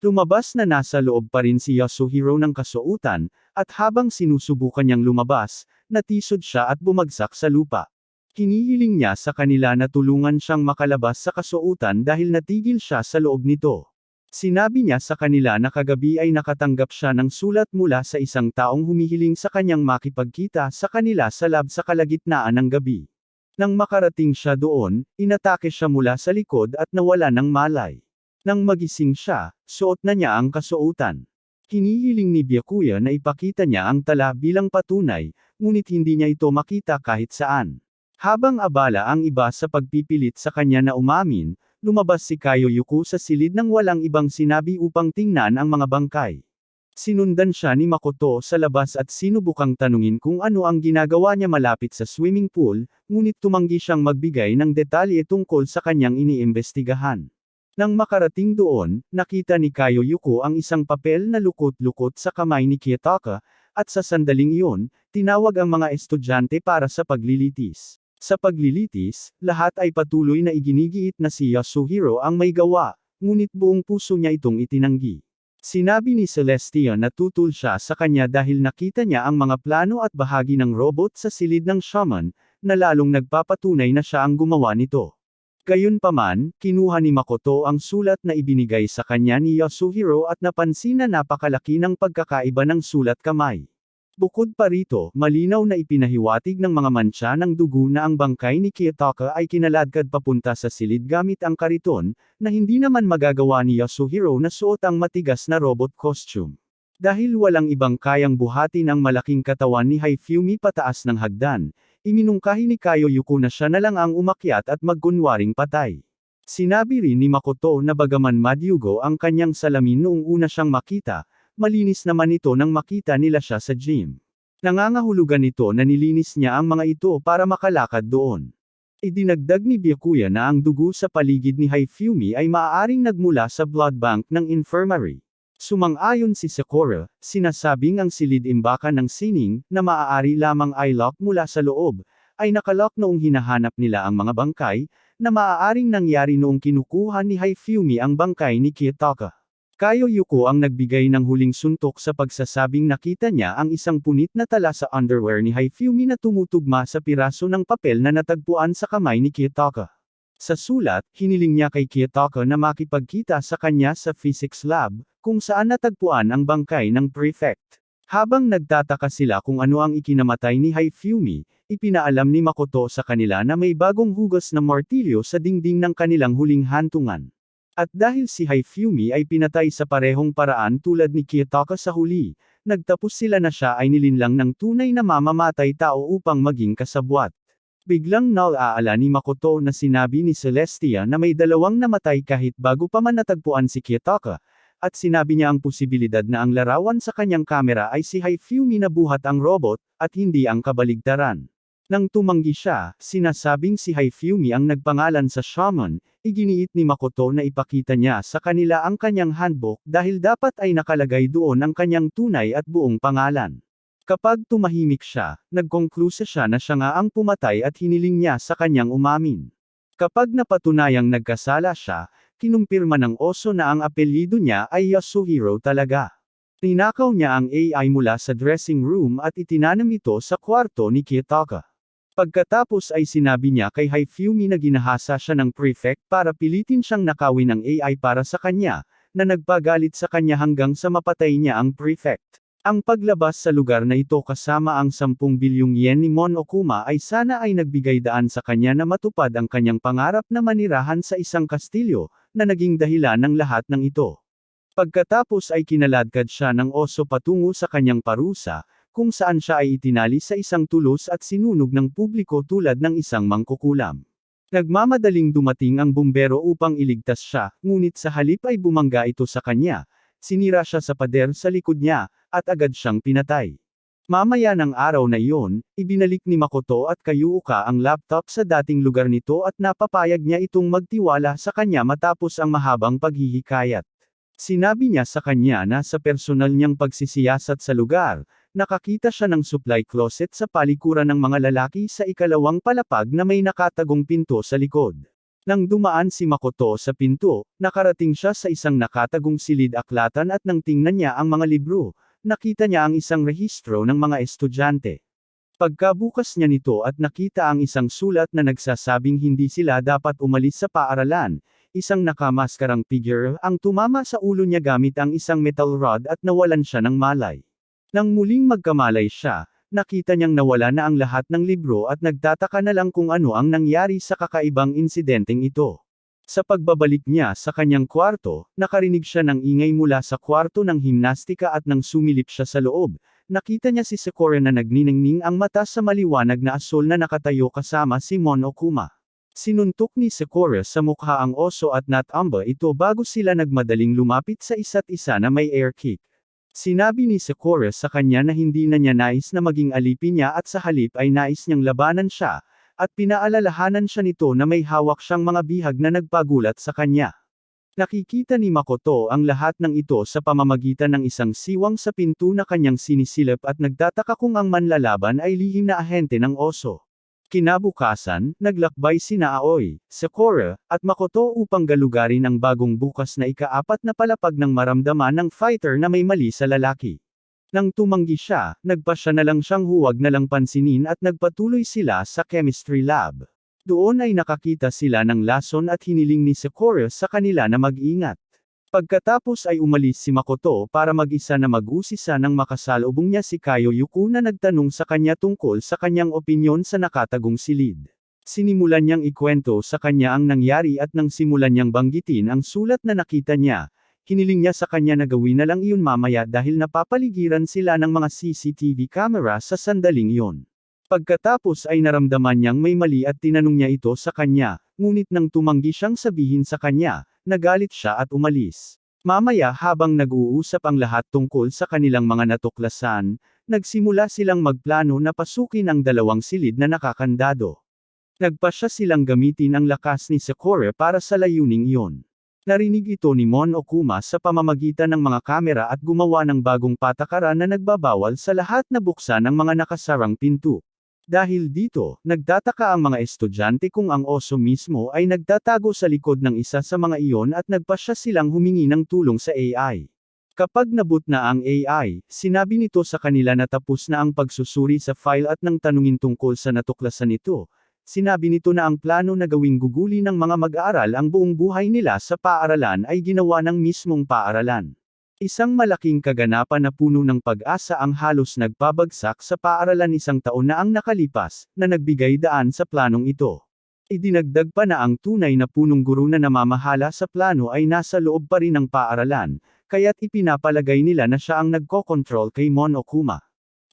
S1: Lumabas na nasa loob pa rin si Yasuhiro ng kasuotan, at habang sinusubukan niyang lumabas, natisod siya at bumagsak sa lupa. Hinihiling niya sa kanila na tulungan siyang makalabas sa kasuotan dahil natigil siya sa loob nito. Sinabi niya sa kanila na kagabi ay nakatanggap siya ng sulat mula sa isang taong humihiling sa kanyang makipagkita sa kanila sa lab sa kalagitnaan ng gabi. Nang makarating siya doon, inatake siya mula sa likod at nawala ng malay. Nang magising siya, suot na niya ang kasuotan. Hinihiling ni Byakuya na ipakita niya ang tala bilang patunay, ngunit hindi niya ito makita kahit saan. Habang abala ang iba sa pagpipilit sa kanya na umamin, lumabas si Kayo Yuku sa silid ng walang ibang sinabi upang tingnan ang mga bangkay. Sinundan siya ni Makoto sa labas at sinubukang tanungin kung ano ang ginagawa niya malapit sa swimming pool, ngunit tumanggi siyang magbigay ng detalye tungkol sa kanyang iniimbestigahan. Nang makarating doon, nakita ni Kayo Yuko ang isang papel na lukot-lukot sa kamay ni Kiyotaka, at sa sandaling iyon, tinawag ang mga estudyante para sa paglilitis. Sa paglilitis, lahat ay patuloy na iginigiit na si Yasuhiro ang may gawa, ngunit buong puso niya itong itinanggi. Sinabi ni Celestia na tutul siya sa kanya dahil nakita niya ang mga plano at bahagi ng robot sa silid ng shaman, na lalong nagpapatunay na siya ang gumawa nito. Gayunpaman, kinuha ni Makoto ang sulat na ibinigay sa kanya ni Yasuhiro at napansin na napakalaki ng pagkakaiba ng sulat kamay. Bukod pa rito, malinaw na ipinahiwatig ng mga mantsa ng dugo na ang bangkay ni Kiyotaka ay kinaladkad papunta sa silid gamit ang kariton, na hindi naman magagawa ni Yasuhiro na suot ang matigas na robot costume. Dahil walang ibang kayang buhatin ang malaking katawan ni Haifumi pataas ng hagdan, iminungkahi ni Kayo Yuko na siya na lang ang umakyat at magkunwaring patay. Sinabi rin ni Makoto na bagaman madyugo ang kanyang salamin noong una siyang makita, malinis naman ito nang makita nila siya sa gym. Nangangahulugan ito na nilinis niya ang mga ito para makalakad doon. Idinagdag ni Byakuya na ang dugo sa paligid ni Haifumi ay maaaring nagmula sa blood bank ng infirmary. Sumang-ayon si Sakura, sinasabing ang silid-imbakan ng sining, na maaari lamang ay lock mula sa loob, ay nakalock noong hinahanap nila ang mga bangkay, na maaaring nangyari noong kinukuha ni Haifumi ang bangkay ni Kiyotaka. Kayo Yuko ang nagbigay ng huling suntok sa pagsasabing nakita niya ang isang punit na tala sa underwear ni Haifumi na tumutugma sa piraso ng papel na natagpuan sa kamay ni Kiyotaka. Sa sulat, hiniling niya kay Kiyotaka na makipagkita sa kanya sa physics lab, kung saan natagpuan ang bangkay ng prefect. Habang nagtataka sila kung ano ang ikinamatay ni Haifumi, ipinaalam ni Makoto sa kanila na may bagong hugas na martilyo sa dingding ng kanilang huling hantungan. At dahil si Haifumi ay pinatay sa parehong paraan tulad ni Kiyotaka sa huli, nagtapos sila na siya ay nilinlang ng tunay na mamamatay tao upang maging kasabwat. Biglang naalaala ni Makoto na sinabi ni Celestia na may dalawang namatay kahit bago pa man natagpuan si Kiyotaka, at sinabi niya ang posibilidad na ang larawan sa kanyang kamera ay si Hifumi na buhat ang robot, at hindi ang kabaligtaran. Nang tumanggi siya, sinasabing si Hifumi ang nagpangalan sa shaman, iginiit ni Makoto na ipakita niya sa kanila ang kanyang handbook dahil dapat ay nakalagay doon ang kanyang tunay at buong pangalan. Kapag tumahimik siya, nagkonklusa siya na siya nga ang pumatay at hiniling niya sa kanyang umamin. Kapag napatunayang nagkasala siya, kinumpirma ng oso na ang apelyido niya ay Yasuhiro talaga. Ninakaw niya ang AI mula sa dressing room at itinanam ito sa kwarto ni Kiyotaka. Pagkatapos ay sinabi niya kay Hifumi na ginahasa siya ng prefect para pilitin siyang nakawin ng AI para sa kanya, na nagpagalit sa kanya hanggang sa mapatay niya ang prefect. Ang paglabas sa lugar na ito kasama ang 10 bilyong yen ni Mon Okuma ay sana ay nagbigay daan sa kanya na matupad ang kanyang pangarap na manirahan sa isang kastilyo, na naging dahilan ng lahat ng ito. Pagkatapos ay kinaladkad siya ng oso patungo sa kanyang parusa, kung saan siya ay itinali sa isang tulos at sinunog ng publiko tulad ng isang mangkukulam. Nagmamadaling dumating ang bumbero upang iligtas siya, ngunit sa halip ay bumangga ito sa kanya, sinira siya sa pader sa likod niya, at agad siyang pinatay. Mamaya ng araw na iyon, ibinalik ni Makoto at Kayuuka ang laptop sa dating lugar nito at napapayag niya itong magtiwala sa kanya matapos ang mahabang paghihikayat. Sinabi niya sa kanya na sa personal niyang pagsisiyasat sa lugar, nakakita siya ng supply closet sa palikuran ng mga lalaki sa ikalawang palapag na may nakatagong pinto sa likod. Nang dumaan si Makoto sa pinto, nakarating siya sa isang nakatagong silid-aklatan at nang tingnan niya ang mga libro, nakita niya ang isang rehistro ng mga estudyante. Pagkabukas niya nito at nakita ang isang sulat na nagsasabing hindi sila dapat umalis sa paaralan, isang nakamaskarang figure ang tumama sa ulo niya gamit ang isang metal rod at nawalan siya ng malay. Nang muling magkamalay siya, nakita niyang nawala na ang lahat ng libro at nagtataka na lang kung ano ang nangyari sa kakaibang insidenteng ito. Sa pagbabalik niya sa kanyang kwarto, nakarinig siya ng ingay mula sa kwarto ng himnastika at nang sumilip siya sa loob, nakita niya si Sakura na nagniningning ang mata sa maliwanag na asol na nakatayo kasama si Mon Okuma. Sinuntok ni Sakura sa mukha ang oso at natamba ito bago sila nagmadaling lumapit sa isa't isa na may air kick. Sinabi ni Sakura sa kanya na hindi na niya nais na maging alipin niya at sa halip ay nais niyang labanan siya, at pinaalalahanan siya nito na may hawak siyang mga bihag na nagpagulat sa kanya. Nakikita ni Makoto ang lahat ng ito sa pamamagitan ng isang siwang sa pinto na kanyang sinisilip at nagtataka kung ang manlalaban ay lihim na ahente ng oso. Kinabukasan, naglakbay sina Aoi, Sakura, at Makoto upang galugarin ang bagong bukas na ika-4 na palapag ng maramdaman ng fighter na may mali sa lalaki. Nang tumanggi siya, nagpasya na lang siyang huwag na lang pansinin at nagpatuloy sila sa chemistry lab. Doon ay nakakita sila ng lason at hiniling ni Sakura sa kanila na mag-ingat. Pagkatapos ay umalis si Makoto para mag-isa na mag-usisa nang makasalubong niya si Kayo Yuku na nagtanong sa kanya tungkol sa kanyang opinyon sa nakatagong silid. Sinimulan niyang ikwento sa kanya ang nangyari at nang simulan niyang banggitin ang sulat na nakita niya, hiniling niya sa kanya na gawin na lang iyon mamaya dahil napapaligiran sila ng mga CCTV camera sa sandaling iyon. Pagkatapos ay naramdaman niyang may mali at tinanong niya ito sa kanya, ngunit nang tumanggi siyang sabihin sa kanya, nagalit siya at umalis. Mamaya habang nag-uusap ang lahat tungkol sa kanilang mga natuklasan, nagsimula silang magplano na pasukin ang dalawang silid na nakakandado. Nagpasya silang gamitin ang lakas ni Sakura para sa layuning iyon. Narinig ito ni Mon Okuma sa pamamagitan ng mga kamera at gumawa ng bagong patakaran na nagbabawal sa lahat na buksan ang mga nakasarang pinto. Dahil dito, nagtataka ang mga estudyante kung ang oso mismo ay nagtatago sa likod ng isa sa mga iyon at nagpasya silang humingi ng tulong sa AI. Kapag nabut na ang AI, sinabi nito sa kanila na tapos na ang pagsusuri sa file at nang tanungin tungkol sa natuklasan nito. Sinabi nito na ang plano na gawing guguli ng mga mag-aaral ang buong buhay nila sa paaralan ay ginawa ng mismong paaralan. Isang malaking kaganapan na puno ng pag-asa ang halos nagpabagsak sa paaralan isang taon na ang nakalipas, na nagbigay daan sa planong ito. Idinagdag pa na ang tunay na punong guro na namamahala sa plano ay nasa loob pa rin ng paaralan, kaya't ipinapalagay nila na siya ang nagkokontrol kay Mon Okuma.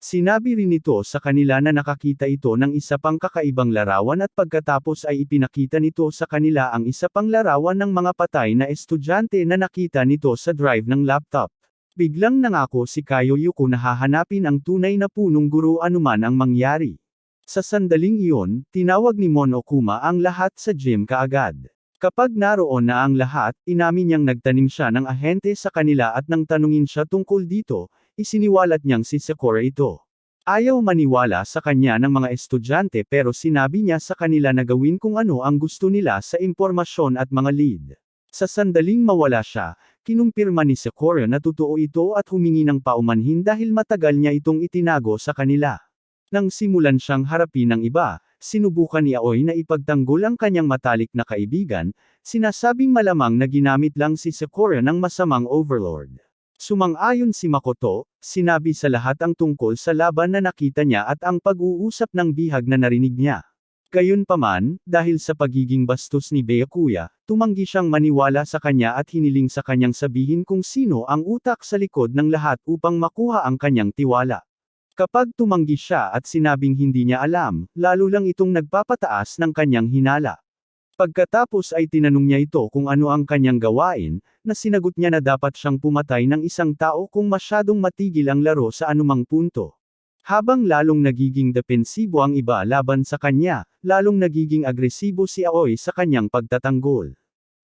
S1: Sinabi rin nito sa kanila na nakakita ito ng isa pang kakaibang larawan at pagkatapos ay ipinakita nito sa kanila ang isa pang larawan ng mga patay na estudyante na nakita nito sa drive ng laptop. Biglang nangako si Kayo Yuko na hahanapin ang tunay na punong guro anuman ang mangyari. Sa sandaling iyon, tinawag ni Monokuma ang lahat sa gym kaagad. Kapag naroon na ang lahat, inamin niyang nagtanim siya ng ahente sa kanila at nang tanungin siya tungkol dito, isiniwalat niyang si Sakura ito. Ayaw maniwala sa kanya ng mga estudyante pero sinabi niya sa kanila na gawin kung ano ang gusto nila sa impormasyon at mga lead. Sa sandaling mawala siya, kinumpirma ni Sakura na totoo ito at humingi ng paumanhin dahil matagal niya itong itinago sa kanila. Nang simulan siyang harapin ng iba, sinubukan ni Aoi na ipagtanggol ang kanyang matalik na kaibigan, sinasabing malamang na ginamit lang si Sakura ng masamang overlord. Sumang-ayon si Makoto, sinabi sa lahat ang tungkol sa laban na nakita niya at ang pag-uusap ng bihag na narinig niya. Gayunpaman, dahil sa pagiging bastos ni Byakuya, tumanggi siyang maniwala sa kanya at hiniling sa kanyang sabihin kung sino ang utak sa likod ng lahat upang makuha ang kanyang tiwala. Kapag tumanggi siya at sinabing hindi niya alam, lalo lang itong nagpapataas ng kanyang hinala. Pagkatapos ay tinanong niya ito kung ano ang kanyang gawain, na sinagot niya na dapat siyang pumatay ng isang tao kung masyadong matigil ang laro sa anumang punto. Habang lalong nagiging depensibo ang iba laban sa kanya, lalong nagiging agresibo si Aoi sa kanyang pagtatanggol.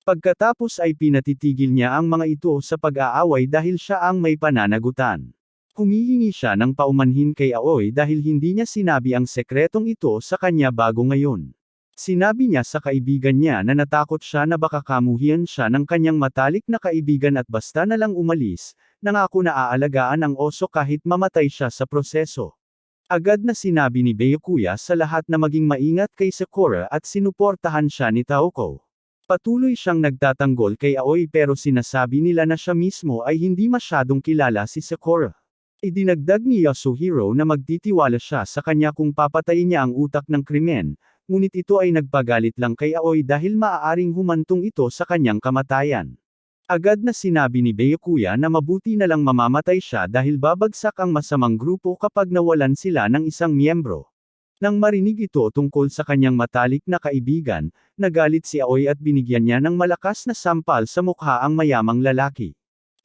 S1: Pagkatapos ay pinatitigil niya ang mga ito sa pag-aaway dahil siya ang may pananagutan. Humihingi siya ng paumanhin kay Aoi dahil hindi niya sinabi ang sekretong ito sa kanya bago ngayon. Sinabi niya sa kaibigan niya na natakot siya na baka kamuhian siya ng kanyang matalik na kaibigan at basta na lang umalis, nangako na aalagaan ang oso kahit mamatay siya sa proseso. Agad na sinabi ni Byakuya sa lahat na maging maingat kay Sakura at sinuportahan siya ni Taoko. Patuloy siyang nagtatanggol kay Aoi pero sinasabi nila na siya mismo ay hindi masyadong kilala si Sakura. Idinagdag ni Yasuhiro na magtitiwala siya sa kanya kung papatayin niya ang utak ng krimen, ngunit ito ay nagpagalit lang kay Aoi dahil maaaring humantong ito sa kanyang kamatayan. Agad na sinabi ni Byakuya na mabuti na lang mamamatay siya dahil babagsak ang masamang grupo kapag nawalan sila ng isang miyembro. Nang marinig ito tungkol sa kanyang matalik na kaibigan, nagalit si Aoi at binigyan niya ng malakas na sampal sa mukha ang mayamang lalaki.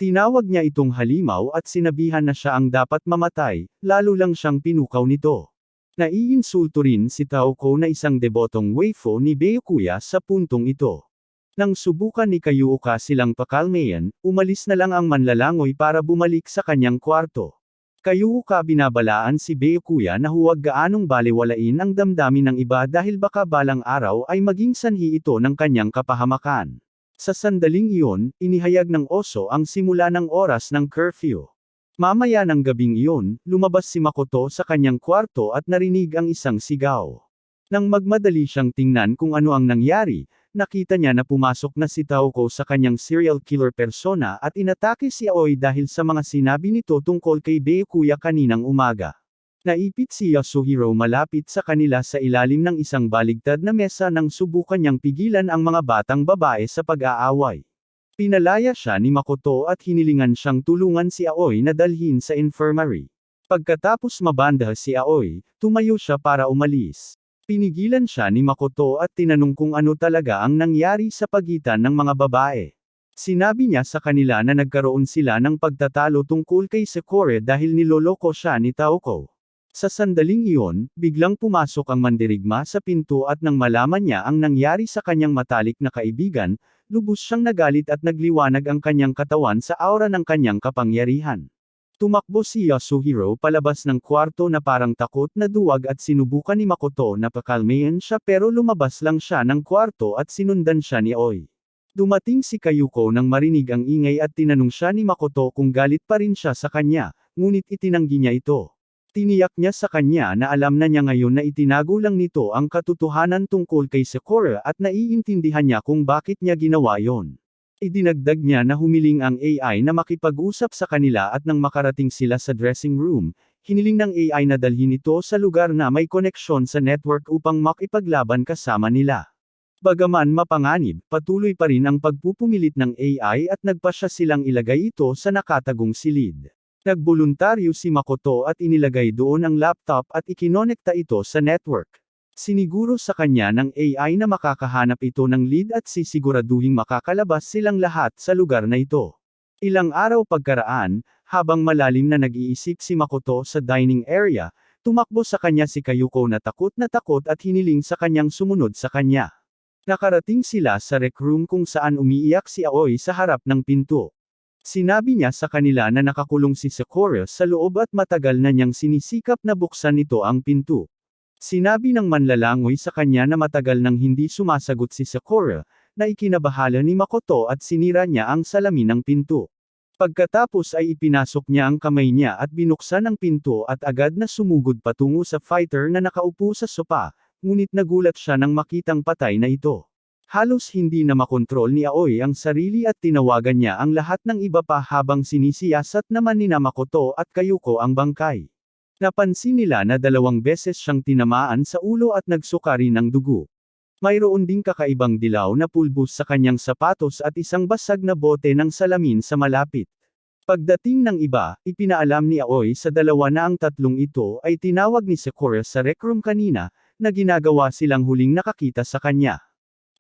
S1: Tinawag niya itong halimaw at sinabihan na siya ang dapat mamatay, lalo lang siyang pinukaw nito. Naiinsulto rin si Taoko na isang debotong waifu ni Byakuya sa puntong ito. Nang subukan ni Kayuuka silang pakalmayan, umalis na lang ang manlalangoy para bumalik sa kanyang kwarto. Kayuuka binabalaan si Byakuya na huwag gaanong balewalain ang damdamin ng iba dahil baka balang araw ay maging sanhi ito ng kanyang kapahamakan. Sa sandaling iyon, inihayag ng oso ang simula ng oras ng curfew. Mamaya ng gabing iyon, lumabas si Makoto sa kanyang kwarto at narinig ang isang sigaw. Nang magmadali siyang tingnan kung ano ang nangyari, nakita niya na pumasok na si Taoko sa kanyang serial killer persona at inatake si Aoi dahil sa mga sinabi nito tungkol kay Byakuya kaninang umaga. Naipit si Yasuhiro malapit sa kanila sa ilalim ng isang baligtad na mesa nang subukan niyang pigilan ang mga batang babae sa pag-aaway. Pinalaya siya ni Makoto at hinilingan siyang tulungan si Aoi na dalhin sa infirmary. Pagkatapos mabanda si Aoi, tumayo siya para umalis. Pinigilan siya ni Makoto at tinanong kung ano talaga ang nangyari sa pagitan ng mga babae. Sinabi niya sa kanila na nagkaroon sila ng pagtatalo tungkol kay Sakura dahil niloloko siya ni Taoko. Sa sandaling iyon, biglang pumasok ang mandirigma sa pinto at nang malaman niya ang nangyari sa kanyang matalik na kaibigan, lubos siyang nagalit at nagliwanag ang kanyang katawan sa aura ng kanyang kapangyarihan. Tumakbo si Yasuhiro palabas ng kwarto na parang takot na duwag at sinubukan ni Makoto na pakalmayan siya pero lumabas lang siya ng kwarto at sinundan siya ni Aoi. Dumating si Kayuko nang marinig ang ingay at tinanong siya ni Makoto kung galit pa rin siya sa kanya, ngunit itinanggi niya ito. Tiniyak niya sa kanya na alam na niya ngayon na itinago lang nito ang katotohanan tungkol kay Sakura at naiintindihan niya kung bakit niya ginawa yon. Idinagdag niya na humiling ang AI na makipag-usap sa kanila at nang makarating sila sa dressing room, hiniling ng AI na dalhin ito sa lugar na may koneksyon sa network upang makipaglaban kasama nila. Bagaman mapanganib, patuloy pa rin ang pagpupumilit ng AI at nagpasya silang ilagay ito sa nakatagong silid. Nagboluntaryo si Makoto at inilagay doon ang laptop at ikinonekta ito sa network. Siniguro sa kanya ng AI na makakahanap ito ng lead at sisiguraduhing makakalabas silang lahat sa lugar na ito. Ilang araw pagkaraan, habang malalim na nag-iisip si Makoto sa dining area, tumakbo sa kanya si Kayuko na takot at hiniling sa kanyang sumunod sa kanya. Nakarating sila sa rec room kung saan umiiyak si Aoi sa harap ng pinto. Sinabi niya sa kanila na nakakulong si Sakura sa loob at matagal na niyang sinisikap na buksan nito ang pinto. Sinabi ng manlalangoy sa kanya na matagal nang hindi sumasagot si Sakura, na ikinabahala ni Makoto at sinira niya ang salamin ng pinto. Pagkatapos ay ipinasok niya ang kamay niya at binuksan ang pinto at agad na sumugod patungo sa fighter na nakaupo sa sopa, ngunit nagulat siya nang makitang patay na ito. Halos hindi na makontrol ni Aoi ang sarili at tinawagan niya ang lahat ng iba pa habang sinisiyasat naman ni Makoto at Kayuko ang bangkay. Napansin nila na 2 beses siyang tinamaan sa ulo at nagsuka rin ng dugo. Mayroon ding kakaibang dilaw na pulbos sa kanyang sapatos at isang basag na bote ng salamin sa malapit. Pagdating ng iba, ipinaalam ni Aoi sa dalawa na ang tatlong ito ay tinawag ni Sakura sa rec room kanina, na ginagawa silang huling nakakita sa kanya.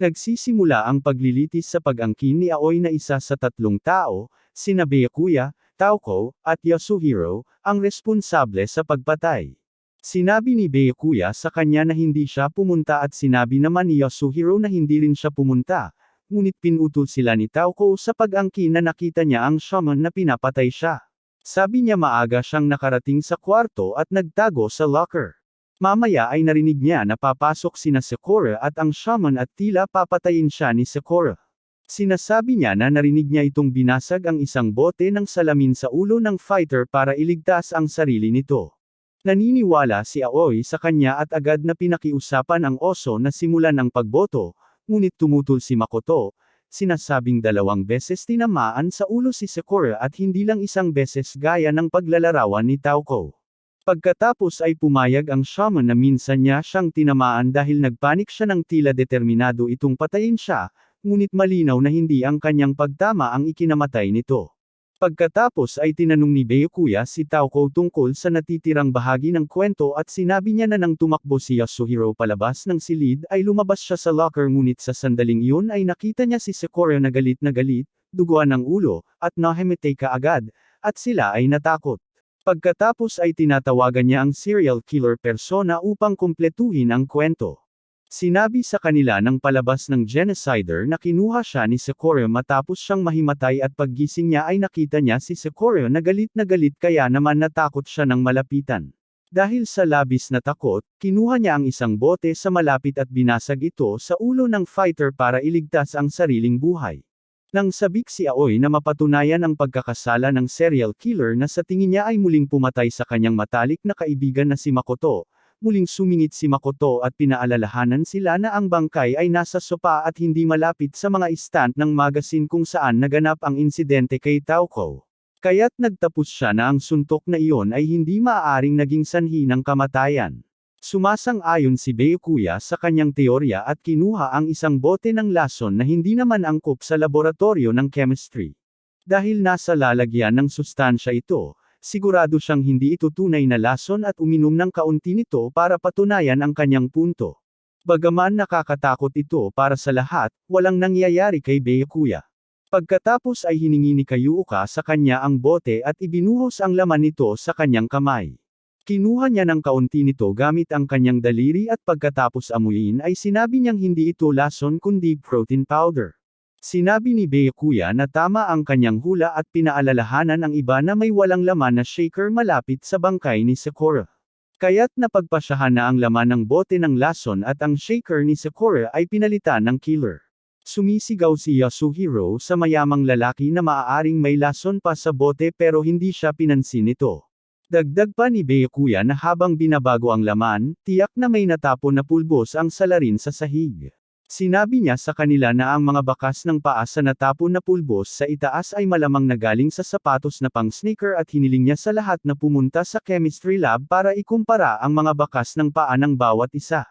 S1: Nagsisimula ang paglilitis sa pag-angkin ni Aoi na isa sa 3 tao, sina Byakuya, Taoko, at Yasuhiro, ang responsable sa pagpatay. Sinabi ni Byakuya sa kanya na hindi siya pumunta at sinabi naman ni Yasuhiro na hindi rin siya pumunta, ngunit pinutol sila ni Taoko sa pag-angkin na nakita niya ang shaman na pinapatay siya. Sabi niya maaga siyang nakarating sa kwarto at nagtago sa locker. Mamaya ay narinig niya na papasok sina Sakura at ang shaman at tila papatayin siya ni Sakura. Sinasabi niya na narinig niya itong binasag ang isang bote ng salamin sa ulo ng fighter para iligtas ang sarili nito. Naniniwala si Aoi sa kanya at agad na pinakiusapan ang oso na simulan ang pagboto, ngunit tumutol si Makoto, sinasabing 2 beses tinamaan sa ulo si Sakura at hindi lang 1 beses gaya ng paglalarawan ni Taoko. Pagkatapos ay pumayag ang shaman na minsan niya siyang tinamaan dahil nagpanik siya ng tila determinado itong patayin siya, ngunit malinaw na hindi ang kanyang pagtama ang ikinamatay nito. Pagkatapos ay tinanong ni Byakuya si Taoko tungkol sa natitirang bahagi ng kwento at sinabi niya na nang tumakbo si Yasuhiro palabas ng silid ay lumabas siya sa locker ngunit sa sandaling iyon ay nakita niya si Sakura na galit, duguan ng ulo, at nahimete kaagad, at sila ay natakot. Pagkatapos ay tinatawagan niya ang serial killer persona upang kumpletuhin ang kwento. Sinabi sa kanila ng palabas ng genocider na kinuha siya ni Sakura matapos siyang mahimatay at paggising niya ay nakita niya si Sakura na galit kaya naman natakot siya ng malapitan. Dahil sa labis na takot, kinuha niya ang isang bote sa malapit at binasag ito sa ulo ng fighter para iligtas ang sariling buhay. Nang sabik si Aoi na mapatunayan ang pagkakasala ng serial killer na sa tingin niya ay muling pumatay sa kanyang matalik na kaibigan na si Makoto, muling sumingit si Makoto at pinaalalahanan sila na ang bangkay ay nasa sopa at hindi malapit sa mga istant ng magazine kung saan naganap ang insidente kay Taoko. Kaya't nagtapos siya na ang suntok na iyon ay hindi maaaring naging sanhi ng kamatayan. Sumasang-ayon si Byakuya sa kanyang teorya at kinuha ang isang bote ng lason na hindi naman angkop sa laboratorio ng chemistry. Dahil nasa lalagyan ng sustansya ito, sigurado siyang hindi ito tunay na lason at uminom ng kaunti nito para patunayan ang kanyang punto. Bagaman nakakatakot ito para sa lahat, walang nangyayari kay Byakuya. Pagkatapos ay hiningi ni Kayuuka sa kanya ang bote at ibinuhos ang laman nito sa kanyang kamay. Kinuha niya ng kaunti nito gamit ang kanyang daliri at pagkatapos amuyin ay sinabi niyang hindi ito lason kundi protein powder. Sinabi ni Byakuya na tama ang kanyang hula at pinaalalahanan ang iba na may walang laman na shaker malapit sa bangkay ni Sakura. Kaya't napagpasyahan na ang laman ng bote ng lason at ang shaker ni Sakura ay pinalitan ng killer. Sumisigaw si Yasuhiro sa mayamang lalaki na maaaring may lason pa sa bote pero hindi siya pinansin nito. Dagdag pa ni Byakuya na habang binabago ang laman, tiyak na may natapon na pulbos ang salarin sa sahig. Sinabi niya sa kanila na ang mga bakas ng paa sa natapon na pulbos sa itaas ay malamang nagaling sa sapatos na pang-sneaker at hiniling niya sa lahat na pumunta sa chemistry lab para ikumpara ang mga bakas ng paa ng bawat isa.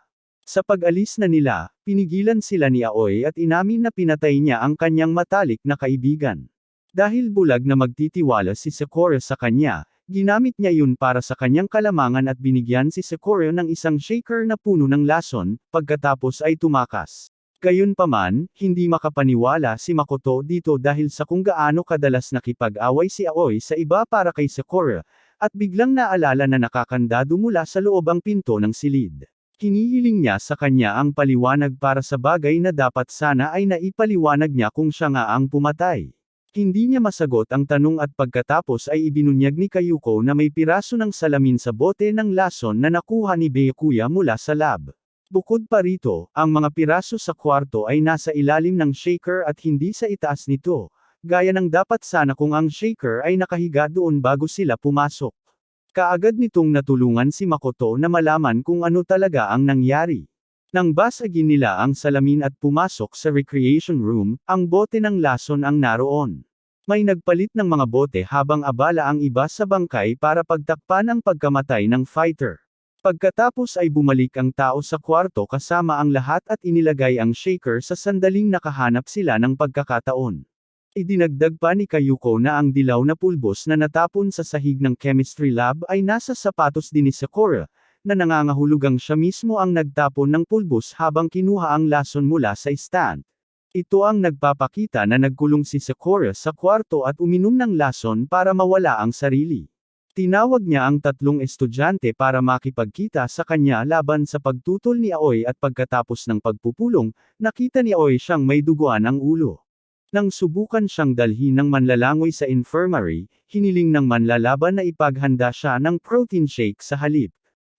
S1: Sa pag-alis na nila, pinigilan sila ni Aoi at inamin na pinatay niya ang kanyang matalik na kaibigan. Dahil bulag na magtitiwala si Sakura sa kanya, ginamit niya yun para sa kanyang kalamangan at binigyan si Sakura ng isang shaker na puno ng lason, pagkatapos ay tumakas. Gayunpaman, hindi makapaniwala si Makoto dito dahil sa kung gaano kadalas nakipag-away si Aoi sa iba para kay Sakura, at biglang naalala na nakakandado mula sa loob ang pinto ng silid. Hinihiling niya sa kanya ang paliwanag para sa bagay na dapat sana ay naipaliwanag niya kung siya nga ang pumatay. Hindi niya masagot ang tanong at pagkatapos ay ibinunyag ni Kayuko na may piraso ng salamin sa bote ng lason na nakuha ni Byakuya mula sa lab. Bukod pa rito, ang mga piraso sa kwarto ay nasa ilalim ng shaker at hindi sa itaas nito, gaya ng dapat sana kung ang shaker ay nakahiga doon bago sila pumasok. Kaagad nitong natulungan si Makoto na malaman kung ano talaga ang nangyari. Nang basagin nila ang salamin at pumasok sa recreation room, ang bote ng lason ang naroon. May nagpalit ng mga bote habang abala ang iba sa bangkay para pagtakpan ang pagkamatay ng fighter. Pagkatapos ay bumalik ang tao sa kwarto kasama ang lahat at inilagay ang shaker sa sandaling nakahanap sila ng pagkakataon. Idinagdag pa ni Kayuko na ang dilaw na pulbos na natapon sa sahig ng chemistry lab ay nasa sapatos din ni Sakura, na nangangahulugang siya mismo ang nagtapon ng pulbos habang kinuha ang lason mula sa stand. Ito ang nagpapakita na nagkulong si Sakura sa kwarto at uminom ng lason para mawala ang sarili. Tinawag niya ang tatlong estudyante para makipagkita sa kanya laban sa pagtutol ni Aoi at pagkatapos ng pagpupulong, nakita ni Aoi siyang may duguan ang ulo. Nang subukan siyang dalhin ng manlalangoy sa infirmary, hiniling ng manlalaban na ipaghanda siya ng protein shake sa halip.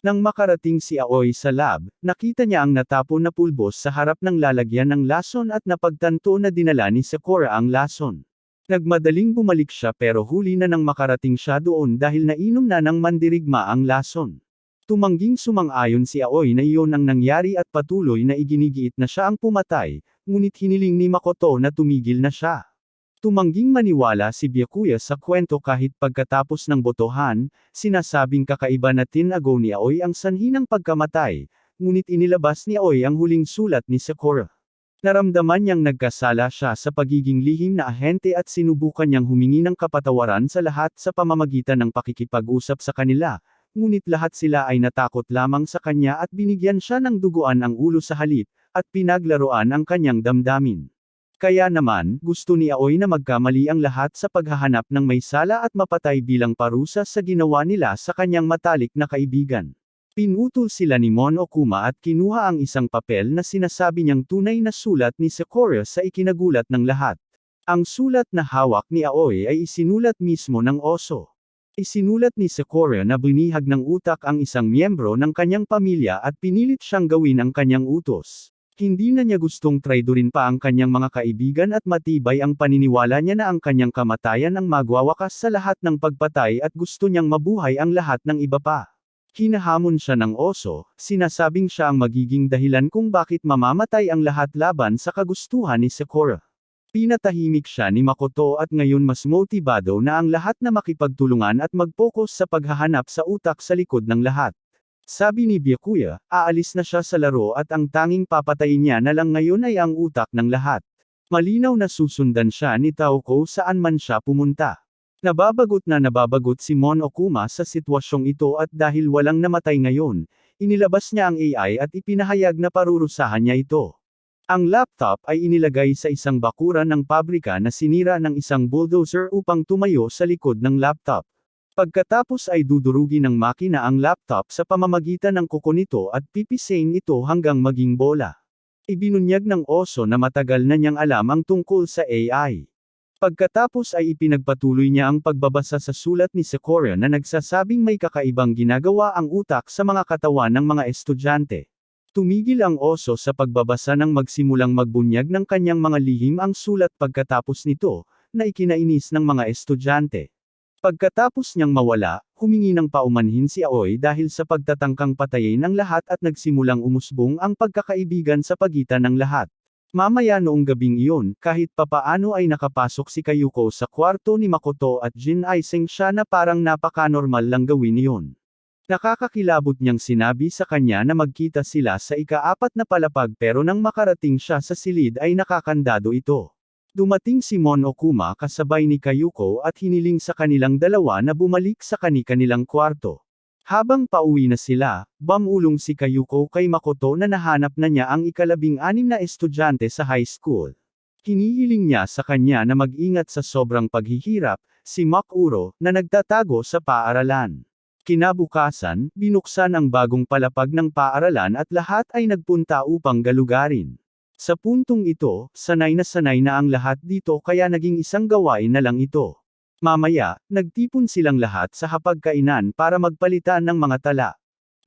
S1: Nang makarating si Aoi sa lab, nakita niya ang natapon na pulbos sa harap ng lalagyan ng lason at napagtanto na dinala ni Sakura ang lason. Nagmadaling bumalik siya pero huli na nang makarating siya doon dahil nainom na ng mandirigma ang lason. Tumangging sumang-ayon si Aoi na iyon ang nangyari at patuloy na iginigiit na siya ang pumatay, ngunit hiniling ni Makoto na tumigil na siya. Tumangging maniwala si Byakuya sa kwento kahit pagkatapos ng botohan, sinasabing kakaiba na tinago ni Aoi ang sanhi ng pagkamatay, ngunit inilabas ni Aoi ang huling sulat ni Sakura. Naramdaman niyang nagkasala siya sa pagiging lihim na ahente at sinubukan niyang humingi ng kapatawaran sa lahat sa pamamagitan ng pakikipag-usap sa kanila, ngunit lahat sila ay natakot lamang sa kanya at binigyan siya ng duguan ang ulo sa halip, at pinaglaruan ang kanyang damdamin. Kaya naman, gusto ni Aoi na magkamali ang lahat sa paghahanap ng may sala at mapatay bilang parusa sa ginawa nila sa kanyang matalik na kaibigan. Pinutol sila ni Monokuma at kinuha ang isang papel na sinasabi niyang tunay na sulat ni Sakura sa ikinagulat ng lahat. Ang sulat na hawak ni Aoi ay isinulat mismo ng oso. Isinulat ni Sakura na binihag ng utak ang isang miyembro ng kanyang pamilya at pinilit siyang gawin ang kanyang utos. Hindi na niya gustong traidorin pa ang kanyang mga kaibigan at matibay ang paniniwala niya na ang kanyang kamatayan ang magwawakas sa lahat ng pagpatay at gusto niyang mabuhay ang lahat ng iba pa. Hinahamon siya ng oso, sinasabing siya ang magiging dahilan kung bakit mamamatay ang lahat laban sa kagustuhan ni Sakura. Pinatahimik siya ni Makoto at ngayon mas motibado na ang lahat na makipagtulungan at mag-focus sa paghahanap sa utak sa likod ng lahat. Sabi ni Byakuya, aalis na siya sa laro at ang tanging papatayin niya na lang ngayon ay ang utak ng lahat. Malinaw na susundan siya ni Taoko saan man siya pumunta. Nababagot si Monokuma sa sitwasyong ito at dahil walang namatay ngayon, inilabas niya ang AI at ipinahayag na parurusahan niya ito. Ang laptop ay inilagay sa isang bakuran ng pabrika na sinira ng isang bulldozer upang tumayo sa likod ng laptop. Pagkatapos ay dudurugin ng makina ang laptop sa pamamagitan ng kuko nito at pipisain ito hanggang maging bola. Ibinunyag ng oso na matagal na niyang alam ang tungkol sa AI. Pagkatapos ay ipinagpatuloy niya ang pagbabasa sa sulat ni Sakura na nagsasabing may kakaibang ginagawa ang utak sa mga katawan ng mga estudyante. Tumigil ang oso sa pagbabasa nang magsimulang magbunyag ng kanyang mga lihim ang sulat pagkatapos nito, na ikinainis ng mga estudyante. Pagkatapos niyang mawala, humingi ng paumanhin si Aoi dahil sa pagtatangkang patayin ang lahat at nagsimulang umusbong ang pagkakaibigan sa pagitan ng lahat. Mamaya noong gabing iyon, kahit papaano ay nakapasok si Kayuko sa kwarto ni Makoto at Jin-aiseng siya na parang napaka-normal lang gawin iyon. Nakakakilabot niyang sinabi sa kanya na magkita sila sa ika-4 na palapag pero nang makarating siya sa silid ay nakakandado ito. Dumating si Monokuma kasabay ni Kayuko at hiniling sa kanilang dalawa na bumalik sa kani-kanilang kwarto. Habang pauwi na sila, bumulong si Kayuko kay Makoto na nahanap na niya ang ika-16 na estudyante sa high school. Hinihiling niya sa kanya na mag-ingat sa sobrang paghihirap, si Makuro, na nagtatago sa paaralan. Kinabukasan, binuksan ang bagong palapag ng paaralan at lahat ay nagpunta upang galugarin. Sa puntong ito, sanay na ang lahat dito kaya naging isang gawain na lang ito. Mamaya, nagtipon silang lahat sa hapagkainan para magpalitan ng mga tala.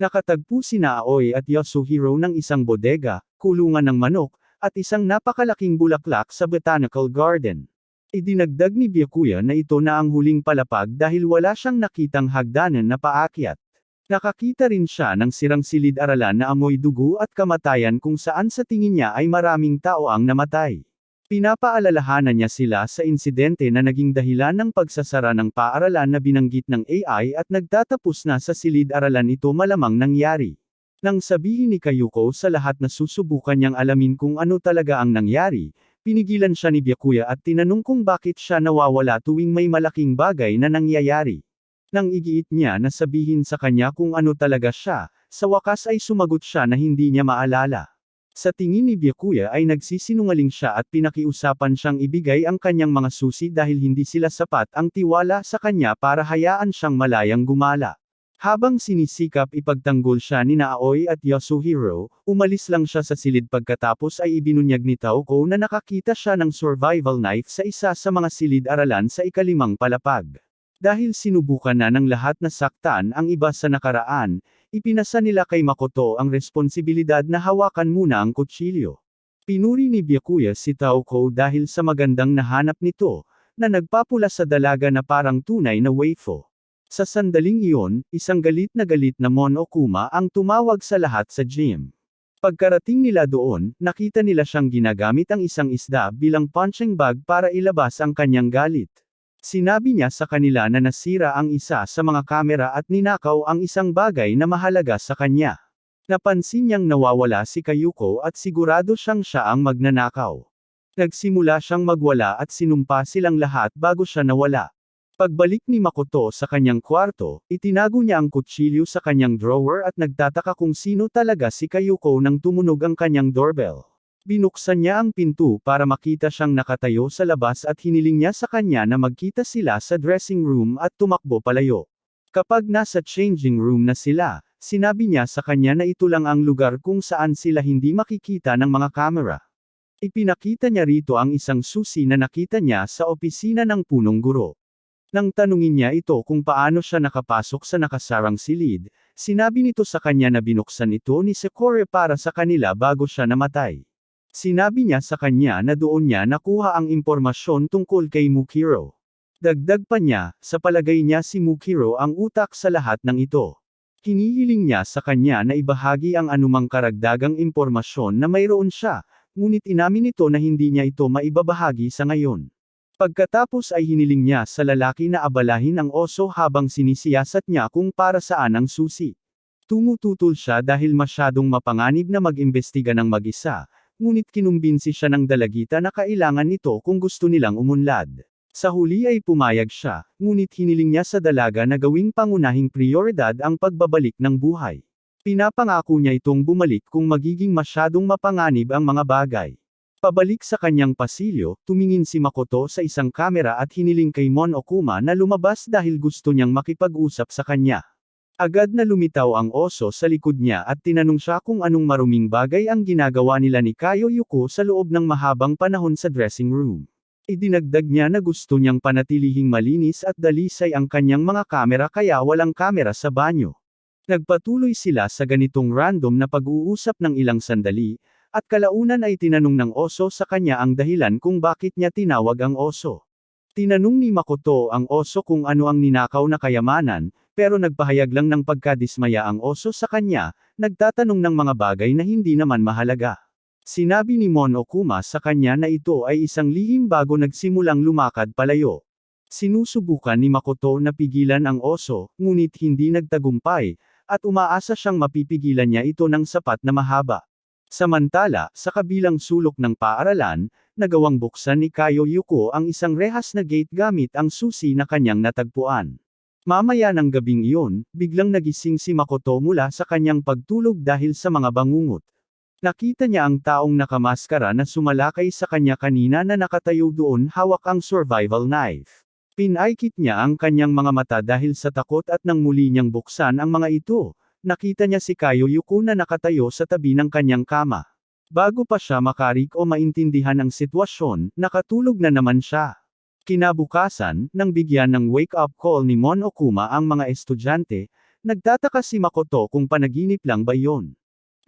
S1: Nakatagpo sina Aoi at Yasuhiro ng isang bodega, kulungan ng manok, at isang napakalaking bulaklak sa botanical garden. Idinagdag ni Byakuya na ito na ang huling palapag dahil wala siyang nakitang hagdanan na paakyat. Nakakita rin siya ng sirang silid-aralan na amoy dugo at kamatayan kung saan sa tingin niya ay maraming tao ang namatay. Pinapaalalahanan niya sila sa insidente na naging dahilan ng pagsasara ng paaralan na binanggit ng AI at nagtatapos na sa silid-aralan ito malamang nangyari. Nang sabihin ni Kayuko sa lahat na susubukan niyang alamin kung ano talaga ang nangyari, pinigilan siya ni Byakuya at tinanong kung bakit siya nawawala tuwing may malaking bagay na nangyayari. Nang igiit niya na sabihin sa kanya kung ano talaga siya, sa wakas ay sumagot siya na hindi niya maalala. Sa tingin ni Byakuya ay nagsisinungaling siya at pinakiusapan siyang ibigay ang kanyang mga susi dahil hindi sila sapat ang tiwala sa kanya para hayaan siyang malayang gumala. Habang sinisikap ipagtanggol siya ni Aoi at Yasuhiro, umalis lang siya sa silid pagkatapos ay ibinunyag ni Taoko na nakakita siya ng survival knife sa isa sa mga silid-aralan sa ika-5 palapag. Dahil sinubukan na ng lahat na saktan ang iba sa nakaraan, ipinasa nila kay Makoto ang responsibilidad na hawakan muna ang kutsilyo. Pinuri ni Byakuya si Taoko dahil sa magandang nahanap nito, na nagpapula sa dalaga na parang tunay na waifu. Sa sandaling iyon, isang galit na Monokuma ang tumawag sa lahat sa gym. Pagkarating nila doon, nakita nila siyang ginagamit ang isang isda bilang punching bag para ilabas ang kanyang galit. Sinabi niya sa kanila na nasira ang isa sa mga kamera at ninakaw ang isang bagay na mahalaga sa kanya. Napansin niyang nawawala si Kayuko at sigurado siyang siya ang magnanakaw. Nagsimula siyang magwala at sinumpa silang lahat bago siya nawala. Pagbalik ni Makoto sa kanyang kwarto, itinago niya ang kutsilyo sa kanyang drawer at nagtataka kung sino talaga si Kayuko nang tumunog ang kanyang doorbell. Binuksan niya ang pinto para makita siyang nakatayo sa labas at hiniling niya sa kanya na magkita sila sa dressing room at tumakbo palayo. Kapag nasa changing room na sila, sinabi niya sa kanya na ito lang ang lugar kung saan sila hindi makikita ng mga kamera. Ipinakita niya rito ang isang susi na nakita niya sa opisina ng punong guro. Nang tanungin niya ito kung paano siya nakapasok sa nakasarang silid, sinabi nito sa kanya na binuksan ito ni Sekore para sa kanila bago siya namatay. Sinabi niya sa kanya na doon niya nakuha ang impormasyon tungkol kay Mukiro. Dagdag pa niya, sa palagay niya si Mukiro ang utak sa lahat ng ito. Hinihiling niya sa kanya na ibahagi ang anumang karagdagang impormasyon na mayroon siya, ngunit inamin nito na hindi niya ito maibabahagi sa ngayon. Pagkatapos ay hiniling niya sa lalaki na abalahin ang oso habang sinisiyasat niya kung para saan ang susi. Tumututol siya dahil masyadong mapanganib na mag-imbestiga ng mag-isa, ngunit kinumbinsi siya ng dalagita na kailangan nito kung gusto nilang umunlad. Sa huli ay pumayag siya, ngunit hiniling niya sa dalaga na gawing pangunahing prioridad ang pagbabalik ng buhay. Pinapangako niya itong bumalik kung magiging masyadong mapanganib ang mga bagay. Pabalik sa kanyang pasilyo, tumingin si Makoto sa isang kamera at hiniling kay Monokuma na lumabas dahil gusto niyang makipag-usap sa kanya. Agad na lumitaw ang oso sa likod niya at tinanong siya kung anong maruming bagay ang ginagawa nila ni Kayo Yuko sa loob ng mahabang panahon sa dressing room. Idinagdag niya na gusto niyang panatilihing malinis at dalisay ang kanyang mga kamera kaya walang kamera sa banyo. Nagpatuloy sila sa ganitong random na pag-uusap ng ilang sandali, at kalaunan ay tinanong ng oso sa kanya ang dahilan kung bakit niya tinawag ang oso. Tinanong ni Makoto ang oso kung ano ang ninakaw na kayamanan, pero nagpahayag lang ng pagkadismaya ang oso sa kanya, nagtatanong ng mga bagay na hindi naman mahalaga. Sinabi ni Monokuma sa kanya na ito ay isang lihim bago nagsimulang lumakad palayo. Sinusubukan ni Makoto na pigilan ang oso, ngunit hindi nagtagumpay, at umaasa siyang mapipigilan niya ito ng sapat na mahaba. Samantala, sa kabilang sulok ng paaralan, nagawang buksan ni Kayo Yuko ang isang rehas na gate gamit ang susi na kanyang natagpuan. Mamaya ng gabing iyon, biglang nagising si Makoto mula sa kanyang pagtulog dahil sa mga bangungot. Nakita niya ang taong nakamaskara na sumalakay sa kanya kanina na nakatayo doon hawak ang survival knife. Pinaikit niya ang kanyang mga mata dahil sa takot at nang muli niyang buksan ang mga ito, nakita niya si Kayo Yuko na nakatayo sa tabi ng kanyang kama. Bago pa siya makarik o maintindihan ang sitwasyon, nakatulog na naman siya. Kinabukasan, nang bigyan ng wake-up call ni Monokuma ang mga estudyante, nagtataka si Makoto kung panaginip lang ba iyon.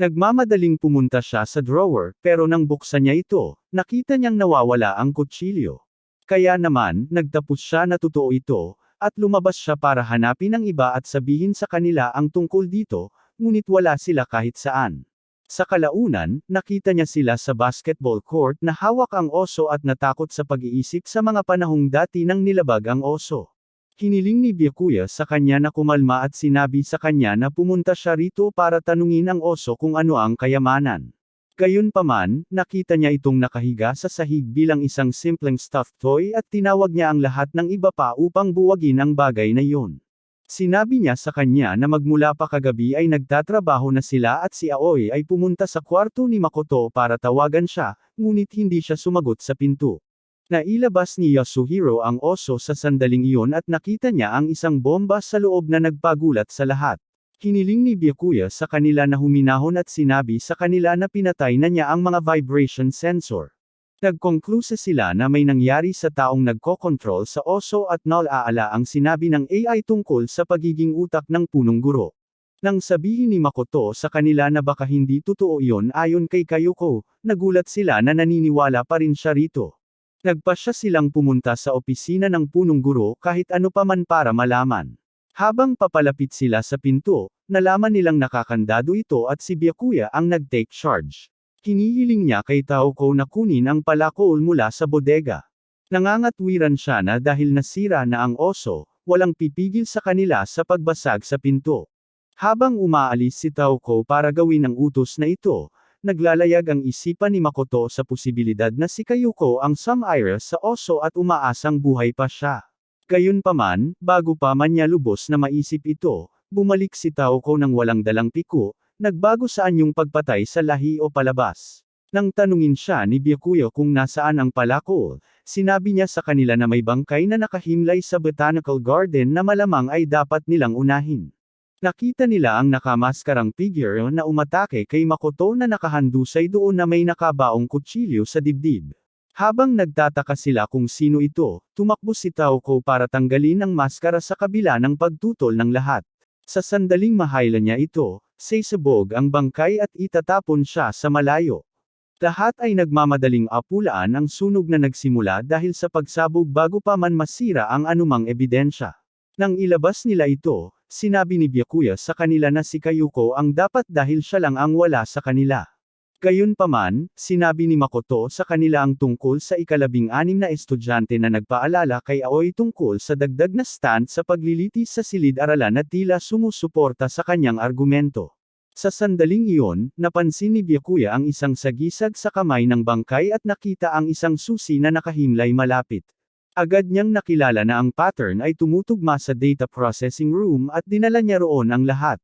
S1: Nagmamadaling pumunta siya sa drawer, pero nang buksan niya ito, nakita niyang nawawala ang kutsilyo. Kaya naman, nagtapos siya na totoo ito, at lumabas siya para hanapin ang iba at sabihin sa kanila ang tungkol dito, ngunit wala sila kahit saan. Sa kalaunan, nakita niya sila sa basketball court na hawak ang oso at natakot sa pag-iisip sa mga panahong dati nang nilabag ang oso. Hiniling ni Byakuya sa kanya na kumalma at sinabi sa kanya na pumunta siya rito para tanungin ang oso kung ano ang kayamanan. Gayunpaman, nakita niya itong nakahiga sa sahig bilang isang simpleng stuffed toy at tinawag niya ang lahat ng iba pa upang buwagin ang bagay na iyon. Sinabi niya sa kanya na magmula pa kagabi ay nagtatrabaho na sila at si Aoi ay pumunta sa kwarto ni Makoto para tawagan siya, ngunit hindi siya sumagot sa pinto. Nailabas ni Yasuhiro ang oso sa sandaling iyon at nakita niya ang isang bomba sa loob na nagpagulat sa lahat. Hiniling ni Byakuya sa kanila na huminahon at sinabi sa kanila na pinatay na niya ang mga vibration sensor. Nagkonklusa sila na may nangyari sa taong nagkokontrol sa oso at naalaala ang sinabi ng AI tungkol sa pagiging utak ng punong guro. Nang sabihin ni Makoto sa kanila na baka hindi totoo iyon ayon kay Kayuko, nagulat sila na naniniwala pa rin siya rito. Nagpasya silang pumunta sa opisina ng punong guro kahit ano pa man para malaman. Habang papalapit sila sa pinto, nalaman nilang nakakandado ito at si Byakuya ang nag-take charge. Hinihiling niya kay Taoko na kunin ang palakol mula sa bodega. Nangangatwiran siya na dahil nasira na ang oso, walang pipigil sa kanila sa pagbasag sa pinto. Habang umaalis si Taoko para gawin ang utos na ito, naglalayag ang isipan ni Makoto sa posibilidad na si Kayuko ang sumire sa oso at umaasang buhay pa siya. Gayunpaman, bago pa man niya lubos na maisip ito, bumalik si Taoko ng walang dalang piko, nagbago sa anyong pagpatay sa lahi o palabas. Nang tanungin siya ni Byakuya kung nasaan ang palakol, sinabi niya sa kanila na may bangkay na nakahimlay sa botanical garden na malamang ay dapat nilang unahin. Nakita nila ang nakamaskarang figure na umatake kay Makoto na nakahandusay doon na may nakabaong kutsilyo sa dibdib. Habang nagtataka sila kung sino ito, tumakbo si Taoko para tanggalin ang maskara sa kabila ng pagtutol ng lahat. Sa sandaling mahayla niya ito, sasabog ang bangkay at itatapon siya sa malayo. Lahat ay nagmamadaling apulaan ang sunog na nagsimula dahil sa pagsabog bago pa man masira ang anumang ebidensya. Nang ilabas nila ito, sinabi ni Byakuya sa kanila na si Kayuko ang dapat dahil siya lang ang wala sa kanila. Gayunpaman, sinabi ni Makoto sa kanila ang tungkol sa ika-16 na estudyante na nagpaalala kay Aoi tungkol sa dagdag na stand sa paglilitis sa silid-aralan at tila sumusuporta sa kanyang argumento. Sa sandaling iyon, napansin ni Byakuya ang isang sagisag sa kamay ng bangkay at nakita ang isang susi na nakahimlay malapit. Agad niyang nakilala na ang pattern ay tumutugma sa data processing room at dinala niya roon ang lahat.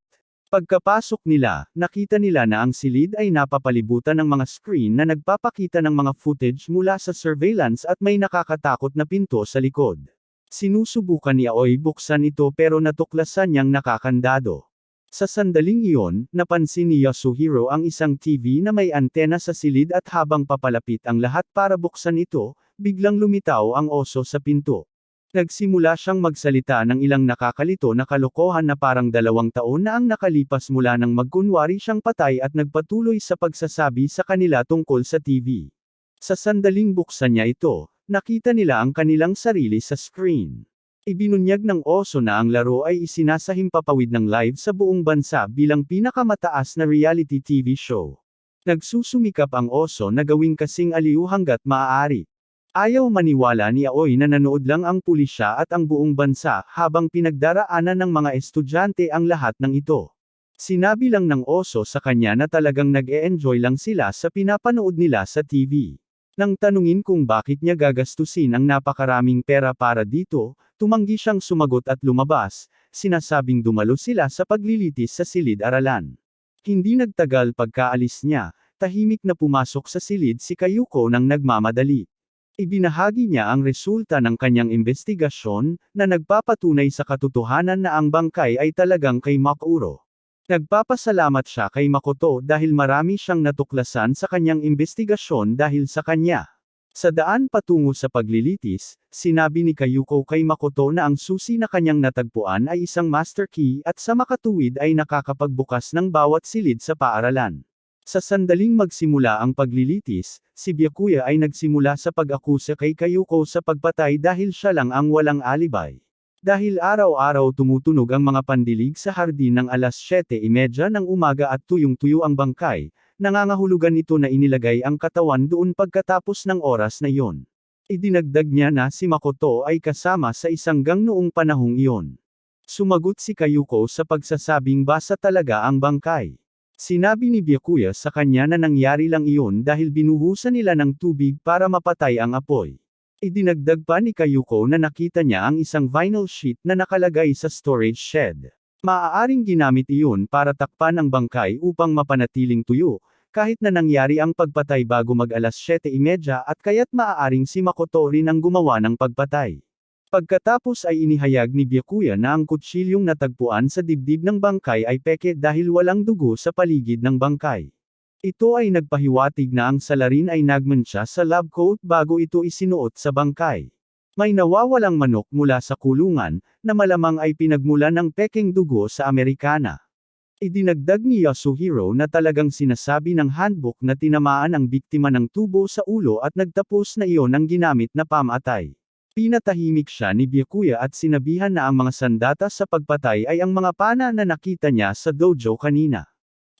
S1: Pagkapasok nila, nakita nila na ang silid ay napapalibutan ng mga screen na nagpapakita ng mga footage mula sa surveillance at may nakakatakot na pinto sa likod. Sinusubukan ni Aoi buksan ito pero natuklasan niyang nakakandado. Sa sandaling iyon, napansin ni Yasuhiro ang isang TV na may antena sa silid at habang papalapit ang lahat para buksan ito, biglang lumitaw ang oso sa pinto. Nagsimula siyang magsalita ng ilang nakakalito na kalokohan na parang 2 taon na ang nakalipas mula nang magkunwari siyang patay at nagpatuloy sa pagsasabi sa kanila tungkol sa TV. Sa sandaling buksan niya ito, nakita nila ang kanilang sarili sa screen. Ibinunyag ng oso na ang laro ay isinasahimpapawid ng live sa buong bansa bilang pinakamataas na reality TV show. Nagsusumikap ang oso na gawing kasing aliw hanggat maaari. Ayaw maniwala ni Aoi na nanood lang ang pulisya at ang buong bansa habang pinagdaraanan ng mga estudyante ang lahat ng ito. Sinabi lang ng oso sa kanya na talagang nag-e-enjoy lang sila sa pinapanood nila sa TV. Nang tanungin kung bakit niya gagastusin ang napakaraming pera para dito, tumanggi siyang sumagot at lumabas, sinasabing dumalo sila sa paglilitis sa silid-aralan. Hindi nagtagal pagkaalis niya, tahimik na pumasok sa silid si Kayuko nang nagmamadali. Ibinahagi niya ang resulta ng kanyang investigasyon, na nagpapatunay sa katotohanan na ang bangkay ay talagang kay Makuro. Nagpapasalamat siya kay Makoto dahil marami siyang natuklasan sa kanyang investigasyon dahil sa kanya. Sa daan patungo sa paglilitis, sinabi ni Kayuko kay Makoto na ang susi na kanyang natagpuan ay isang master key at sa makatuwid ay nakakapagbukas ng bawat silid sa paaralan. Sa sandaling magsimula ang paglilitis, si Byakuya ay nagsimula sa pag-akusa kay Kayuko sa pagpatay dahil siya lang ang walang alibay. Dahil araw-araw tumutunog ang mga pandilig sa hardin ng alas 7:30 ng umaga at tuyong-tuyo ang bangkay, nangangahulugan ito na inilagay ang katawan doon pagkatapos ng oras na iyon. Idinagdag niya na si Makoto ay kasama sa isang gang noong panahong iyon. Sumagot si Kayuko sa pagsasabing basa talaga ang bangkay. Sinabi ni Byakuya sa kanya na nangyari lang iyon dahil binuhusan nila ng tubig para mapatay ang apoy. Idinagdag pa ni Kayuko na nakita niya ang isang vinyl sheet na nakalagay sa storage shed. Maaaring ginamit iyon para takpan ang bangkay upang mapanatiling tuyo, kahit na nangyari ang pagpatay bago mag-alas 7:30 at kaya't maaaring si Makoto rin ang gumawa ng pagpatay. Pagkatapos ay inihayag ni Byakuya na ang kutsilyong natagpuan sa dibdib ng bangkay ay peke dahil walang dugo sa paligid ng bangkay. Ito ay nagpahiwatig na ang salarin ay nagmantsa sa lab coat bago ito isinuot sa bangkay. May nawawalang manok mula sa kulungan, na malamang ay pinagmulan ng pekeng dugo sa Amerikana. Idinagdag ni Yasuhiro na talagang sinasabi ng handbook na tinamaan ang biktima ng tubo sa ulo at nagtapos na iyon ang ginamit na pamatay. Pinatahimik siya ni Byakuya at sinabihan na ang mga sandata sa pagpatay ay ang mga pana na nakita niya sa dojo kanina.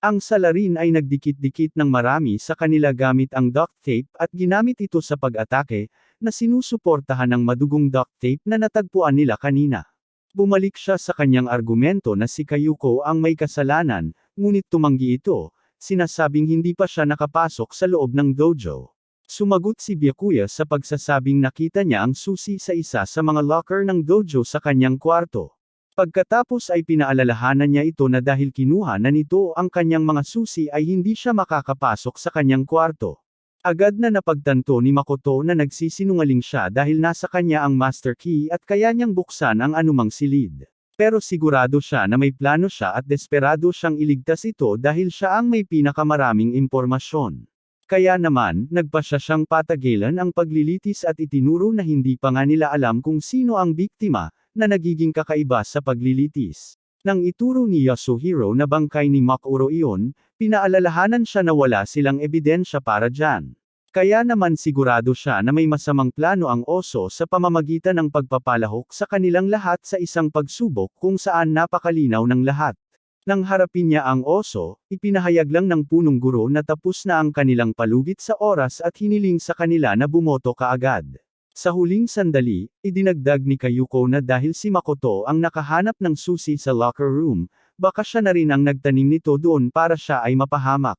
S1: Ang salarin ay nagdikit-dikit ng marami sa kanila gamit ang duct tape at ginamit ito sa pag-atake, na sinusuportahan ng madugong duct tape na natagpuan nila kanina. Bumalik siya sa kanyang argumento na si Kayuko ang may kasalanan, ngunit tumanggi ito, sinasabing hindi pa siya nakapasok sa loob ng dojo. Sumagot si Byakuya sa pagsasabing nakita niya ang susi sa isa sa mga locker ng dojo sa kanyang kwarto. Pagkatapos ay pinaalalahanan niya ito na dahil kinuha na nito ang kanyang mga susi ay hindi siya makakapasok sa kanyang kwarto. Agad na napagtanto ni Makoto na nagsisinungaling siya dahil nasa kanya ang master key at kaya niyang buksan ang anumang silid. Pero sigurado siya na may plano siya at desperado siyang iligtas ito dahil siya ang may pinakamaraming impormasyon. Kaya naman, nagpasya siyang patagilan ang paglilitis at itinuro na hindi pa nga nila alam kung sino ang biktima, na nagiging kakaiba sa paglilitis. Nang ituro ni Yasuhiro na bangkay ni Makuro iyon, pinaalalahanan siya na wala silang ebidensya para dyan. Kaya naman sigurado siya na may masamang plano ang oso sa pamamagitan ng pagpapalahok sa kanilang lahat sa isang pagsubok kung saan napakalinaw ng lahat. Nang harapin niya ang oso, ipinahayag lang ng punong guro na tapos na ang kanilang palugit sa oras at hiniling sa kanila na bumoto kaagad. Sa huling sandali, idinagdag ni Kayuko na dahil si Makoto ang nakahanap ng susi sa locker room, baka siya na rin ang nagtanim nito doon para siya ay mapahamak.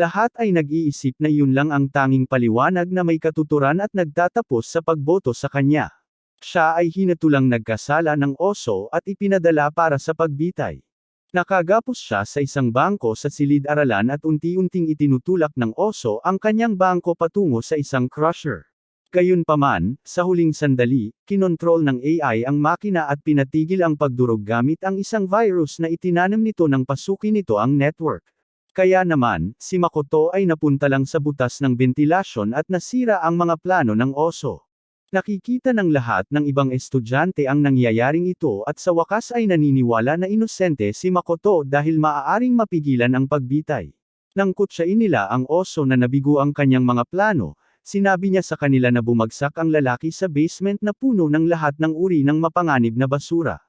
S1: Lahat ay nag-iisip na yun lang ang tanging paliwanag na may katuturan at nagtatapos sa pagboto sa kanya. Siya ay hinatulang nagkasala ng oso at ipinadala para sa pagbitay. Nakagapos siya sa isang bangko sa silid-aralan at unti-unting itinutulak ng oso ang kanyang bangko patungo sa isang crusher. Gayunpaman, sa huling sandali, kinontrol ng AI ang makina at pinatigil ang pagdurog gamit ang isang virus na itinanim nito nang pasukin nito ang network. Kaya naman, si Makoto ay napunta lang sa butas ng bentilasyon at nasira ang mga plano ng oso. Nakikita ng lahat ng ibang estudyante ang nangyayaring ito at sa wakas ay naniniwala na inosente si Makoto dahil maaaring mapigilan ang pagbitay. Nang kutsain nila ang oso na nabigo ang kanyang mga plano, sinabi niya sa kanila na bumagsak ang lalaki sa basement na puno ng lahat ng uri ng mapanganib na basura.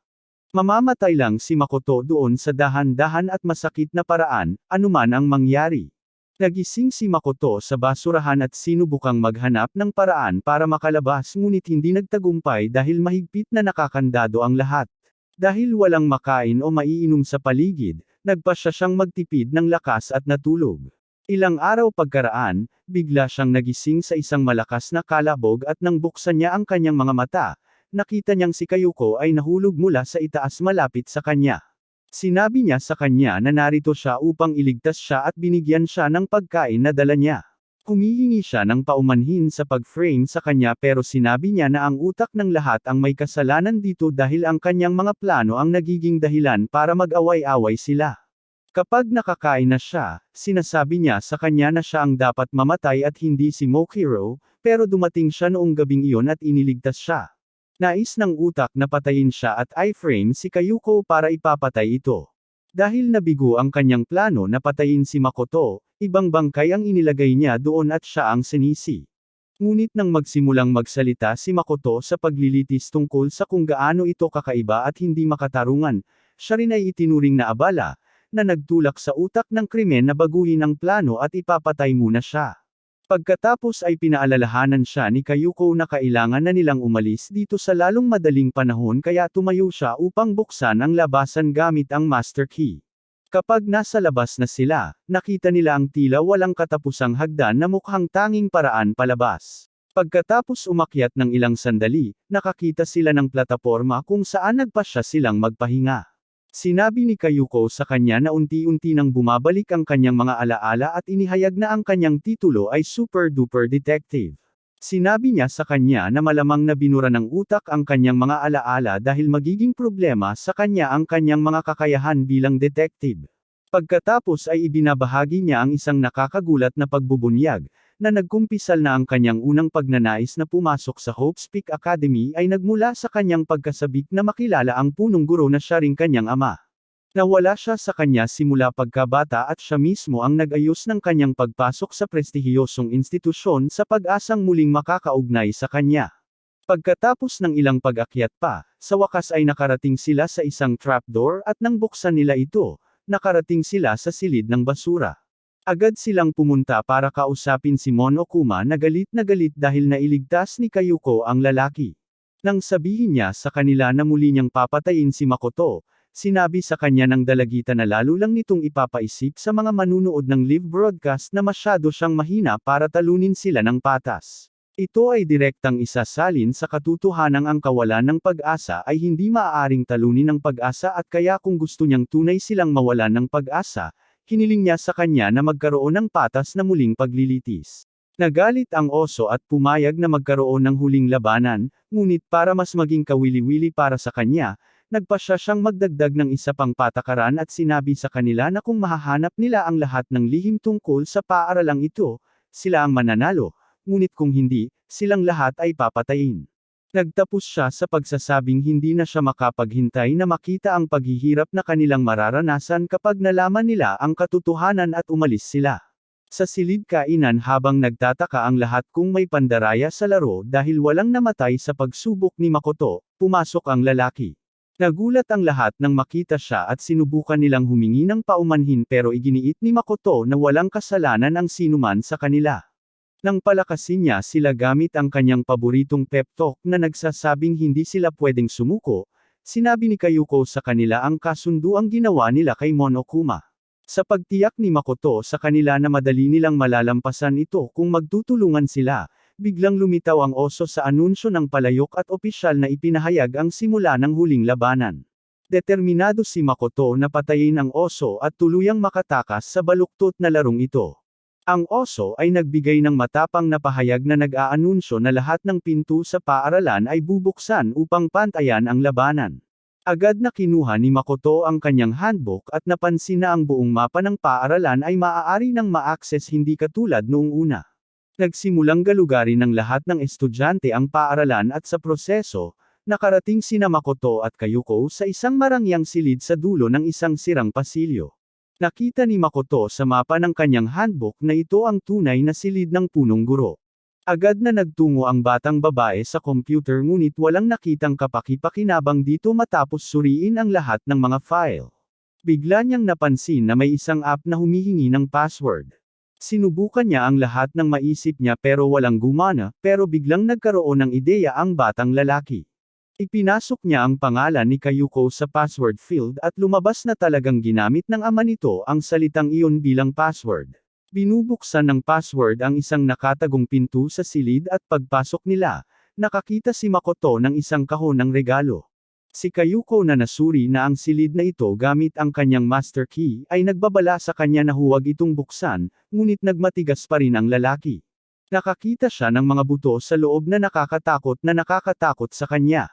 S1: Mamamatay lang si Makoto doon sa dahan-dahan at masakit na paraan, anuman ang mangyari. Nagising si Makoto sa basurahan at sinubukang maghanap ng paraan para makalabas ngunit hindi nagtagumpay dahil mahigpit na nakakandado ang lahat. Dahil walang makain o maiinom sa paligid, Nagpasya siyang magtipid ng lakas at natulog. Ilang araw pagkaraan, bigla siyang nagising sa isang malakas na kalabog at nang buksan niya ang kanyang mga mata, nakita niyang si Kayuko ay nahulog mula sa itaas malapit sa kanya. Sinabi niya sa kanya na narito siya upang iligtas siya at binigyan siya ng pagkain na dala niya. Humihingi siya ng paumanhin sa pag-frame sa kanya pero sinabi niya na ang utak ng lahat ang may kasalanan dito dahil ang kanyang mga plano ang nagiging dahilan para mag-away-away sila. Kapag nakakain na siya, sinasabi niya sa kanya na siya ang dapat mamatay at hindi si Mokiro, pero dumating siya noong gabing iyon at iniligtas siya. Nais ng utak na patayin siya at i-frame si Kayuko para ipapatay ito. Dahil nabigo ang kanyang plano na patayin si Makoto, ibang bangkay ang inilagay niya doon at siya ang sinisi. Ngunit nang magsimulang magsalita si Makoto sa paglilitis tungkol sa kung gaano ito kakaiba at hindi makatarungan, siya rin ay itinuring na abala, na nagtulak sa utak ng krimen na baguhin ang plano at ipapatay muna siya. Pagkatapos ay pinaalalahanan siya ni Kayuko na kailangan na nilang umalis dito sa lalong madaling panahon kaya tumayo siya upang buksan ang labasan gamit ang master key. Kapag nasa labas na sila, nakita nila ang tila walang katapusang hagdan na mukhang tanging paraan palabas. Pagkatapos umakyat ng ilang sandali, nakakita sila ng plataporma kung saan nagpasya silang magpahinga. Sinabi ni Kayuko sa kanya na unti-unti nang bumabalik ang kanyang mga alaala at inihayag na ang kanyang titulo ay Super Duper Detective. Sinabi niya sa kanya na malamang na binura ng utak ang kanyang mga alaala dahil magiging problema sa kanya ang kanyang mga kakayahan bilang detective. Pagkatapos ay ibinabahagi niya ang isang nakakagulat na pagbubunyag, na nagkumpisal na ang kanyang unang pagnanais na pumasok sa Hope's Peak Academy ay nagmula sa kanyang pagkasabik na makilala ang punong guro na siya ring kanyang ama. Nawala siya sa kanya simula pagkabata at siya mismo ang nag-ayos ng kanyang pagpasok sa prestihiyosong institusyon sa pag-asang muling makakaugnay sa kanya. Pagkatapos ng ilang pag-akyat pa, sa wakas ay nakarating sila sa isang trapdoor at nang buksan nila ito, nakarating sila sa silid ng basura. Agad silang pumunta para kausapin si Monokuma na galit dahil nailigtas ni Kayuko ang lalaki. Nang sabihin niya sa kanila na muli niyang papatayin si Makoto, sinabi sa kanya ng dalagita na lalo lang nitong ipapaisip sa mga manunood ng live broadcast na masyado siyang mahina para talunin sila ng patas. Ito ay direktang isasalin sa katotohanang ang kawalan ng pag-asa ay hindi maaaring talunin ng pag-asa at kaya kung gusto niyang tunay silang mawalan ng pag-asa, hiniling niya sa kanya na magkaroon ng patas na muling paglilitis. Nagalit ang oso at pumayag na magkaroon ng huling labanan, ngunit para mas maging kawili-wili para sa kanya, nagpasya siyang magdagdag ng isa pang patakaran at sinabi sa kanila na kung mahahanap nila ang lahat ng lihim tungkol sa paaralang ito, sila ang mananalo, ngunit kung hindi, silang lahat ay papatayin. Nagtapos siya sa pagsasabing hindi na siya makapaghintay na makita ang paghihirap na kanilang mararanasan kapag nalaman nila ang katotohanan at umalis sila. Sa silid kainan habang nagtataka ang lahat kung may pandaraya sa laro dahil walang namatay sa pagsubok ni Makoto, pumasok ang lalaki. Nagulat ang lahat nang makita siya at sinubukan nilang humingi ng paumanhin pero iginiit ni Makoto na walang kasalanan ang sinuman sa kanila. Nang palakasin niya sila gamit ang kanyang paboritong pep talk na nagsasabing hindi sila pwedeng sumuko, sinabi ni Kayuko sa kanila ang kasunduang ginawa nila kay Monokuma. Sa pagtiyak ni Makoto sa kanila na madali nilang malalampasan ito kung magtutulungan sila, biglang lumitaw ang oso sa anunsyo ng palayok at opisyal na ipinahayag ang simula ng huling labanan. Determinado si Makoto na patayin ang oso at tuluyang makatakas sa baluktot na larong ito. Ang oso ay nagbigay ng matapang na pahayag na nag-aanunsyo na lahat ng pinto sa paaralan ay bubuksan upang pantayan ang labanan. Agad na kinuha ni Makoto ang kanyang handbook at napansin na ang buong mapa ng paaralan ay maaari nang ma-access hindi katulad noong una. Nagsimulang galugarin ng lahat ng estudyante ang paaralan at sa proseso, nakarating sina Makoto at Kayuko sa isang marangyang silid sa dulo ng isang sirang pasilyo. Nakita ni Makoto sa mapa ng kanyang handbook na ito ang tunay na silid ng punong guro. Agad na nagtungo ang batang babae sa computer ngunit walang nakitang kapaki-pakinabang dito matapos suriin ang lahat ng mga file. Bigla niyang napansin na may isang app na humihingi ng password. Sinubukan niya ang lahat ng maisip niya pero walang gumana, pero biglang nagkaroon ng ideya ang batang lalaki. Ipinasok niya ang pangalan ni Kayuko sa password field at lumabas na talagang ginamit ng ama nito ang salitang iyon bilang password. Binubuksan ng password ang isang nakatagong pinto sa silid at pagpasok nila, nakakita si Makoto ng isang kahon ng regalo. Si Kayuko na nasuri na ang silid na ito gamit ang kanyang master key ay nagbabala sa kanya na huwag itong buksan, ngunit nagmatigas pa rin ang lalaki. Nakakita siya ng mga buto sa loob na nakakatakot sa kanya.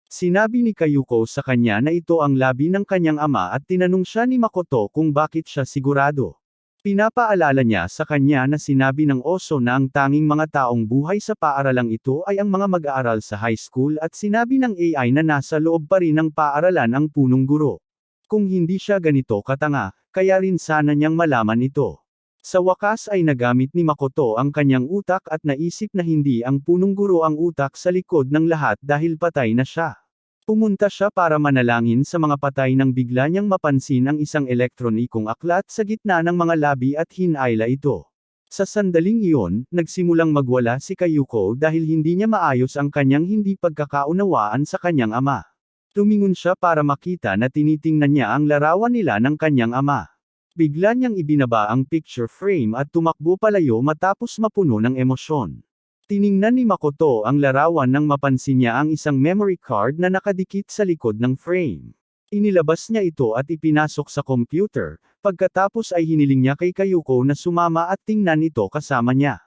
S1: Sinabi ni Kayuko sa kanya na ito ang labi ng kanyang ama at tinanong siya ni Makoto kung bakit siya sigurado. Pinapaalala niya sa kanya na sinabi ng oso na ang tanging mga taong buhay sa paaralang ito ay ang mga mag-aaral sa high school at sinabi ng AI na nasa loob pa rin ng paaralan ang punong guro. Kung hindi siya ganito katanga, kaya rin sana niyang malaman ito. Sa wakas ay nagamit ni Makoto ang kanyang utak at naisip na hindi ang punong guro ang utak sa likod ng lahat dahil patay na siya. Pumunta siya para manalangin sa mga patay nang bigla niyang mapansin ang isang elektronikong aklat sa gitna ng mga labi at hinayla ito. Sa sandaling iyon, nagsimulang magwala si Kayuko dahil hindi niya maayos ang kanyang hindi pagkakaunawaan sa kanyang ama. Tumingon siya para makita na tinitingnan niya ang larawan nila ng kanyang ama. Bigla niyang ibinaba ang picture frame at tumakbo palayo matapos mapuno ng emosyon. Tiningnan ni Makoto ang larawan nang mapansin niya ang isang memory card na nakadikit sa likod ng frame. Inilabas niya ito at ipinasok sa computer, pagkatapos ay hiniling niya kay Kayuko na sumama at tingnan ito kasama niya.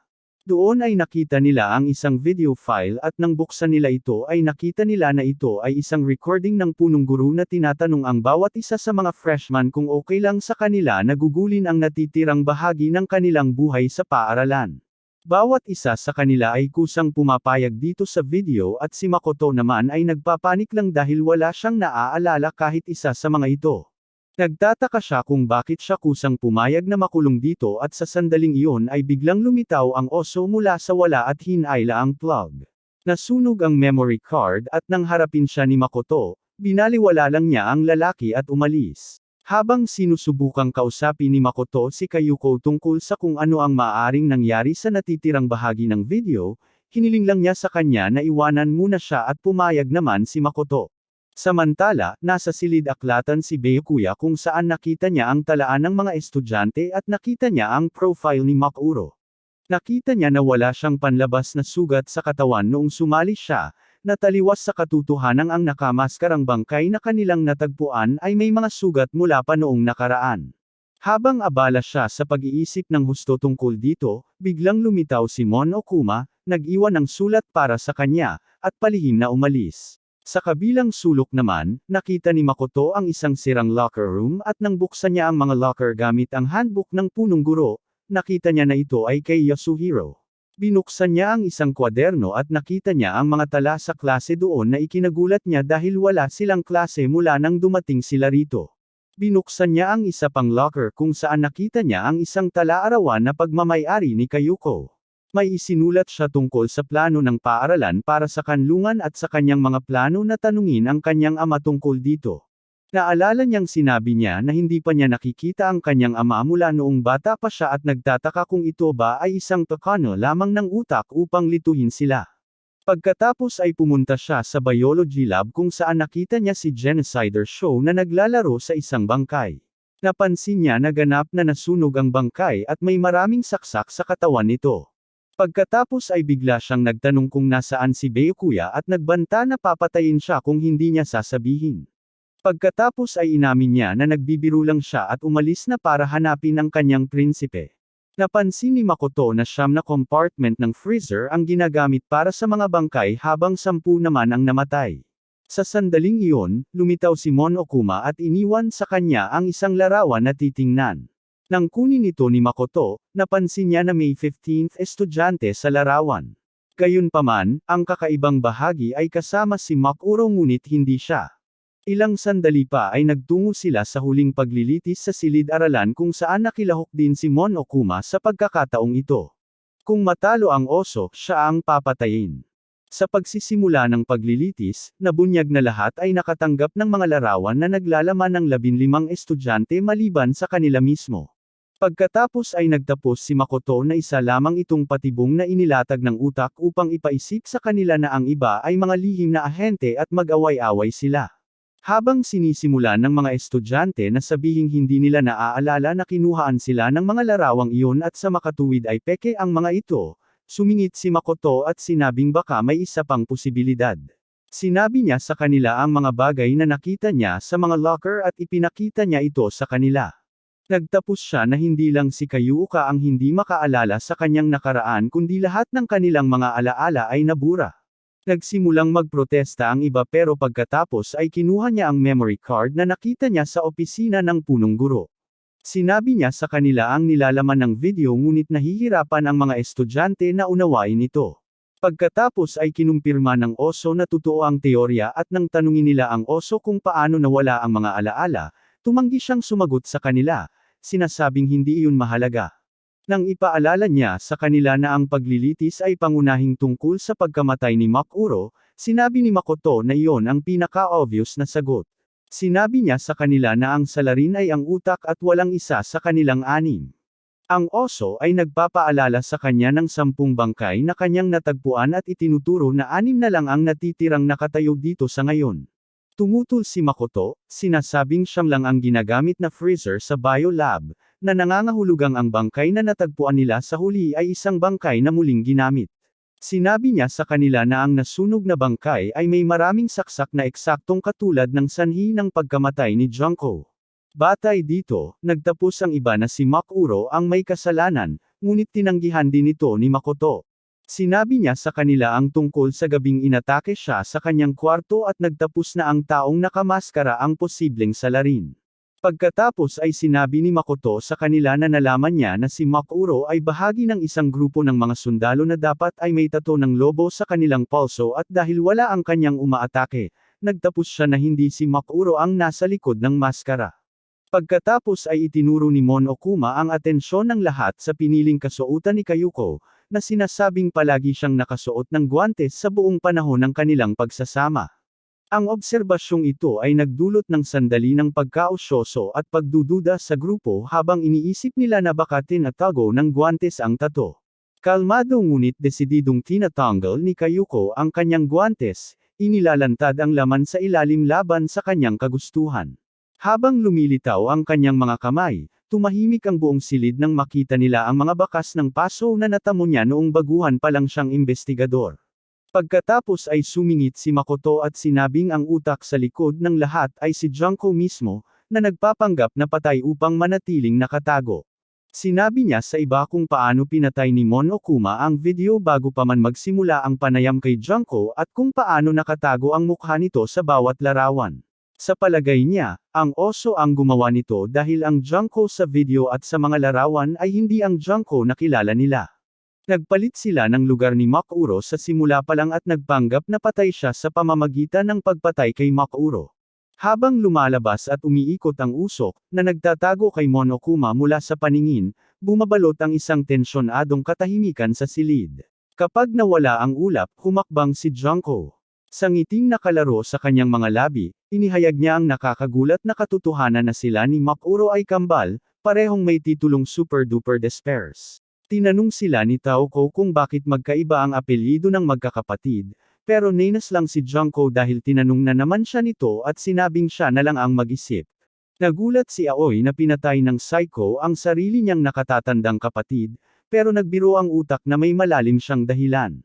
S1: Doon ay nakita nila ang isang video file at nang buksan nila ito ay nakita nila na ito ay isang recording ng punong guro na tinatanong ang bawat isa sa mga freshman kung okay lang sa kanila na gugulin ang natitirang bahagi ng kanilang buhay sa paaralan. Bawat isa sa kanila ay kusang pumapayag dito sa video at si Makoto naman ay nagpapanik lang dahil wala siyang naaalala kahit isa sa mga ito. Nagtataka siya kung bakit siya kusang pumayag na makulong dito at sa sandaling iyon ay biglang lumitaw ang oso mula sa wala at hinayla ang plug. Nasunog ang memory card at nang harapin siya ni Makoto, binaliwala lang niya ang lalaki at umalis. Habang sinusubukang kausapin ni Makoto si Kayuko tungkol sa kung ano ang maaaring nangyari sa natitirang bahagi ng video, hiniling lang niya sa kanya na iwanan muna siya at pumayag naman si Makoto. Samantala, nasa silid-aklatan si Byakuya kung saan nakita niya ang talaan ng mga estudyante at nakita niya ang profile ni Makuro. Nakita niya na wala siyang panlabas na sugat sa katawan noong sumali siya, na taliwas sa katotohanan ang nakamaskarang bangkay na kanilang natagpuan ay may mga sugat mula pa noong nakaraan. Habang abala siya sa pag-iisip ng husto tungkol dito, biglang lumitaw si Mon Okuma, nag-iwan ng sulat para sa kanya, at palihim na umalis. Sa kabilang sulok naman, nakita ni Makoto ang isang sirang locker room at nang buksan niya ang mga locker gamit ang handbook ng punong guro, nakita niya na ito ay kay Yasuhiro. Binuksan niya ang isang kwaderno at nakita niya ang mga tala sa klase doon na ikinagulat niya dahil wala silang klase mula nang dumating sila rito. Binuksan niya ang isa pang locker kung saan nakita niya ang isang tala-arawan na pagmamay-ari ni Kayuko. May isinulat siya tungkol sa plano ng paaralan para sa kanlungan at sa kanyang mga plano na tanungin ang kanyang ama tungkol dito. Naalala niyang sinabi niya na hindi pa niya nakikita ang kanyang ama mula noong bata pa siya at nagtataka kung ito ba ay isang pakano lamang ng utak upang lituhin sila. Pagkatapos ay pumunta siya sa biology lab kung saan nakita niya si Genocider Show na naglalaro sa isang bangkay. Napansin niya na ganap na nasunog ang bangkay at may maraming saksak sa katawan nito. Pagkatapos ay bigla siyang nagtanong kung nasaan si Byakuya at nagbanta na papatayin siya kung hindi niya sasabihin. Pagkatapos ay inamin niya na nagbibiro lang siya at umalis na para hanapin ang kanyang prinsipe. Napansin ni Makoto na 9 na compartment ng freezer ang ginagamit para sa mga bangkay habang 10 naman ang namatay. Sa sandaling iyon, lumitaw si Mon Okuma at iniwan sa kanya ang isang larawan na titingnan. Nang kunin ito ni Makoto, napansin niya na may 15th estudyante sa larawan. Gayunpaman, ang kakaibang bahagi ay kasama si Makuro ngunit hindi siya. Ilang sandali pa ay nagtungo sila sa huling paglilitis sa silid-aralan kung saan nakilahok din si Mon Okuma sa pagkakataong ito. Kung matalo ang oso, siya ang papatayin. Sa pagsisimula ng paglilitis, nabunyag na lahat ay nakatanggap ng mga larawan na naglalaman ng 15 estudyante maliban sa kanila mismo. Pagkatapos ay nagtapos si Makoto na isa lamang itong patibong na inilatag ng utak upang ipaisip sa kanila na ang iba ay mga lihim na ahente at mag-away-away sila. Habang sinisimulan ng mga estudyante na sabihing hindi nila naaalala na kinuhaan sila ng mga larawang iyon at sa makatuwid ay peke ang mga ito, sumingit si Makoto at sinabing baka may isa pang posibilidad. Sinabi niya sa kanila ang mga bagay na nakita niya sa mga locker at ipinakita niya ito sa kanila. Nagtapos siya na hindi lang si Kayuuka ang hindi makaalala sa kanyang nakaraan kundi lahat ng kanilang mga alaala ay nabura. Nagsimulang magprotesta ang iba pero pagkatapos ay kinuha niya ang memory card na nakita niya sa opisina ng punong guro. Sinabi niya sa kanila ang nilalaman ng video ngunit nahihirapan ang mga estudyante na unawain ito. Pagkatapos ay kinumpirma ng Oso na totoo ang teorya at nang tanungin nila ang Oso kung paano nawala ang mga alaala, tumanggi siyang sumagot sa kanila, sinasabing hindi iyon mahalaga. Nang ipaalala niya sa kanila na ang paglilitis ay pangunahing tungkol sa pagkamatay ni Makuro, sinabi ni Makoto na iyon ang pinaka-obvious na sagot. Sinabi niya sa kanila na ang salarin ay ang utak at walang isa sa kanilang anim. Ang Oso ay nagpapaalala sa kanya ng 10 bangkay na kanyang natagpuan at itinuturo na 6 na lang ang natitirang nakatayo dito sa ngayon. Tumutol si Makoto, sinasabing siyam lang ang ginagamit na freezer sa biolab, na nangangahulugang ang bangkay na natagpuan nila sa huli ay isang bangkay na muling ginamit. Sinabi niya sa kanila na ang nasunog na bangkay ay may maraming saksak na eksaktong katulad ng sanhi ng pagkamatay ni Junko. Batay dito, nagtapos ang iba na si Makuro ang may kasalanan, ngunit tinanggihan din ito ni Makoto. Sinabi niya sa kanila ang tungkol sa gabing inatake siya sa kanyang kwarto at nagtapos na ang taong nakamaskara ang posibleng salarin. Pagkatapos ay sinabi ni Makoto sa kanila na nalaman niya na si Makuro ay bahagi ng isang grupo ng mga sundalo na dapat ay may tato ng lobo sa kanilang palso at dahil wala ang kanyang umaatake, nagtapos siya na hindi si Makuro ang nasa likod ng maskara. Pagkatapos ay itinuro ni Monokuma ang atensyon ng lahat sa piniling kasuotan ni Kayuko, na sinasabing palagi siyang nakasuot ng guwantes sa buong panahon ng kanilang pagsasama. Ang obserbasyong ito ay nagdulot ng sandali ng pagkaosyoso at pagdududa sa grupo habang iniisip nila na baka tinatago ng guwantes ang tato. Kalmado ngunit desididong tinatanggal ni Kayuko ang kanyang guwantes, inilalantad ang laman sa ilalim laban sa kanyang kagustuhan. Habang lumilitaw ang kanyang mga kamay, tumahimik ang buong silid nang makita nila ang mga bakas ng paso na natamo niya noong baguhan pa lang siyang investigador. Pagkatapos ay sumingit si Makoto at sinabing ang utak sa likod ng lahat ay si Junko mismo, na nagpapanggap na patay upang manatiling nakatago. Sinabi niya sa iba kung paano pinatay ni Monokuma ang video bago pa man magsimula ang panayam kay Junko at kung paano nakatago ang mukha nito sa bawat larawan. Sa palagay niya, ang Oso ang gumawa nito dahil ang Junko sa video at sa mga larawan ay hindi ang Junko na kilala nila. Nagpalit sila ng lugar ni Makuro sa simula pa lang at nagpanggap na patay siya sa pamamagitan ng pagpatay kay Makuro. Habang lumalabas at umiikot ang usok, na nagtatago kay Monokuma mula sa paningin, bumabalot ang isang tensyonadong katahimikan sa silid. Kapag nawala ang ulap, humakbang si Junko. Sa ngiting nakalaro sa kanyang mga labi, inihayag niya ang nakakagulat na katotohanan na sila ni Makuro ay kambal, parehong may titulong Super Duper Despairs. Tinanong sila ni Taoko kung bakit magkaiba ang apelyido ng magkakapatid, pero nainas lang si Junko dahil tinanong na naman siya nito at sinabing siya na lang ang mag-isip. Nagulat si Aoi na pinatay ng psycho ang sarili niyang nakatatandang kapatid, pero nagbiro ang utak na may malalim siyang dahilan.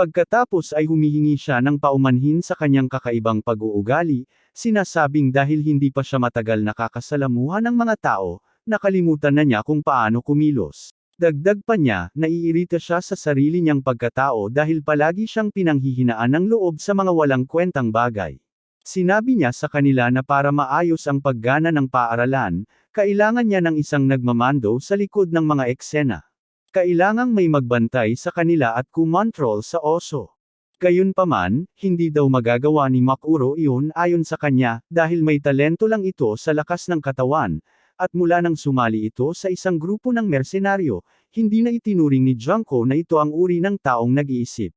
S1: Pagkatapos ay humihingi siya ng paumanhin sa kanyang kakaibang pag-uugali, sinasabing dahil hindi pa siya matagal nakakasalamuha ng mga tao, nakalimutan na niya kung paano kumilos. Dagdag pa niya, naiirita siya sa sarili niyang pagkatao dahil palagi siyang pinanghihinaan ng loob sa mga walang kwentang bagay. Sinabi niya sa kanila na para maayos ang paggana ng paaralan, kailangan niya ng isang nagmamando sa likod ng mga eksena. Kailangang may magbantay sa kanila at kumontrol sa Oso. Gayunpaman, hindi daw magagawa ni Makuro iyon ayon sa kanya, dahil may talento lang ito sa lakas ng katawan, at mula nang sumali ito sa isang grupo ng mersenaryo, hindi na itinuring ni Junko na ito ang uri ng taong nag-iisip.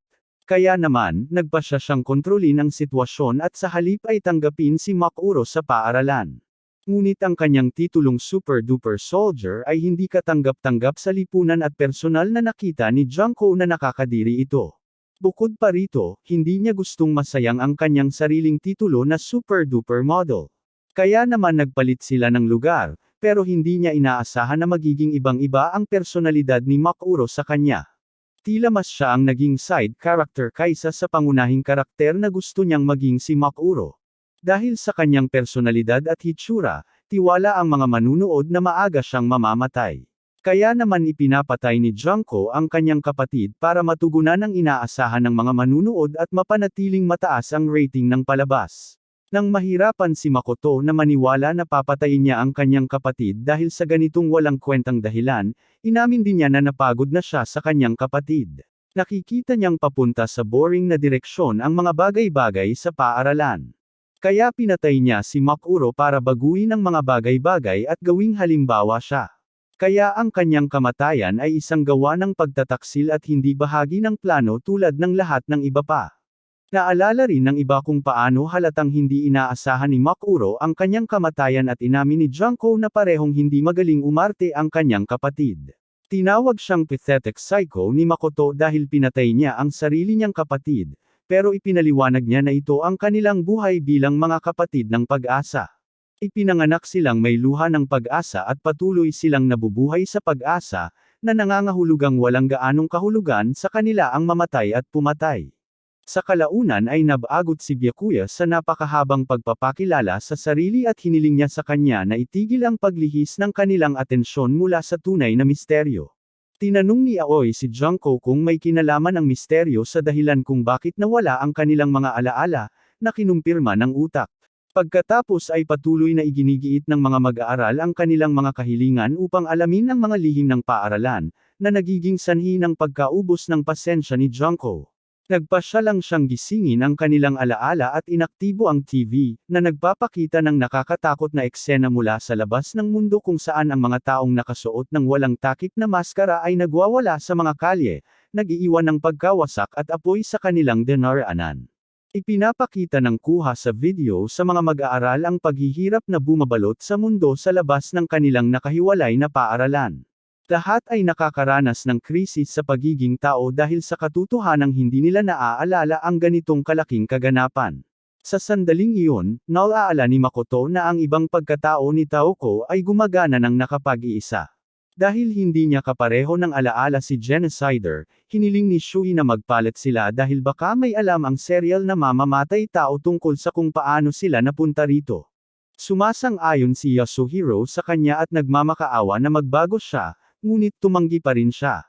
S1: Kaya naman, nagpasya siyang kontrolin ang sitwasyon at sa halip ay tanggapin si Makuro sa paaralan. Ngunit ang kanyang titulong Super Duper Soldier ay hindi katanggap-tanggap sa lipunan at personal na nakita ni Junko na nakakadiri ito. Bukod pa rito, hindi niya gustong masayang ang kanyang sariling titulo na Super Duper Model. Kaya naman nagpalit sila ng lugar, pero hindi niya inaasahan na magiging ibang-iba ang personalidad ni Makuro sa kanya. Tila mas siya ang naging side character kaysa sa pangunahing karakter na gusto niyang maging si Makuro. Dahil sa kanyang personalidad at hitsura, tiwala ang mga manunood na maaga siyang mamamatay. Kaya naman ipinapatay ni Junko ang kanyang kapatid para matugunan ang inaasahan ng mga manunood at mapanatiling mataas ang rating ng palabas. Nang mahirapan si Makoto na maniwala na papatayin niya ang kanyang kapatid dahil sa ganitong walang kwentang dahilan, inamin din niya na napagod na siya sa kanyang kapatid. Nakikita niyang papunta sa boring na direksyon ang mga bagay-bagay sa paaralan. Kaya pinatay niya si Makuro para baguhin ang mga bagay-bagay at gawing halimbawa siya. Kaya ang kanyang kamatayan ay isang gawa ng pagtataksil at hindi bahagi ng plano tulad ng lahat ng iba pa. Naalala rin ng iba kung paano halatang hindi inaasahan ni Makuro ang kanyang kamatayan at inamin ni Junko na parehong hindi magaling umarte ang kanyang kapatid. Tinawag siyang pathetic psycho ni Makoto dahil pinatay niya ang sarili niyang kapatid, pero ipinaliwanag niya na ito ang kanilang buhay bilang mga kapatid ng pag-asa. Ipinanganak silang may luha ng pag-asa at patuloy silang nabubuhay sa pag-asa, na nangangahulugang walang gaanong kahulugan sa kanila ang mamatay at pumatay. Sa kalaunan ay nabagot si Byakuya sa napakahabang pagpapakilala sa sarili at hiniling niya sa kanya na itigil ang paglihis ng kanilang atensyon mula sa tunay na misteryo. Tinanong ni Aoi si Junko kung may kinalaman ang misteryo sa dahilan kung bakit nawala ang kanilang mga alaala, na kinumpirma ng utak. Pagkatapos ay patuloy na iginigiit ng mga mag-aaral ang kanilang mga kahilingan upang alamin ang mga lihim ng paaralan, na nagiging sanhi ng pagkaubos ng pasensya ni Junko. Nagpasya lang siyang gisingin ang kanilang alaala at inaktibo ang TV, na nagpapakita ng nakakatakot na eksena mula sa labas ng mundo kung saan ang mga taong nakasuot ng walang takip na maskara ay nagwawala sa mga kalye, nag-iiwan ng pagkawasak at apoy sa kanilang dinaraanan. Ipinapakita ng kuha sa video sa mga mag-aaral ang paghihirap na bumabalot sa mundo sa labas ng kanilang nakahiwalay na paaralan. Lahat ay nakakaranas ng krisis sa pagiging tao dahil sa katotohanang hindi nila naaalala ang ganitong kalaking kaganapan. Sa sandaling iyon, naalaala ni Makoto na ang ibang pagkatao ni Taoko ay gumagana ng nakapag-iisa. Dahil hindi niya kapareho ng alaala si Genocider, hiniling ni Shuhei na magpalit sila dahil baka may alam ang serial na mamamatay tao tungkol sa kung paano sila napunta rito. Sumasang-ayon si Yasuhiro sa kanya at nagmamakaawa na magbago siya, ngunit tumanggi pa rin siya.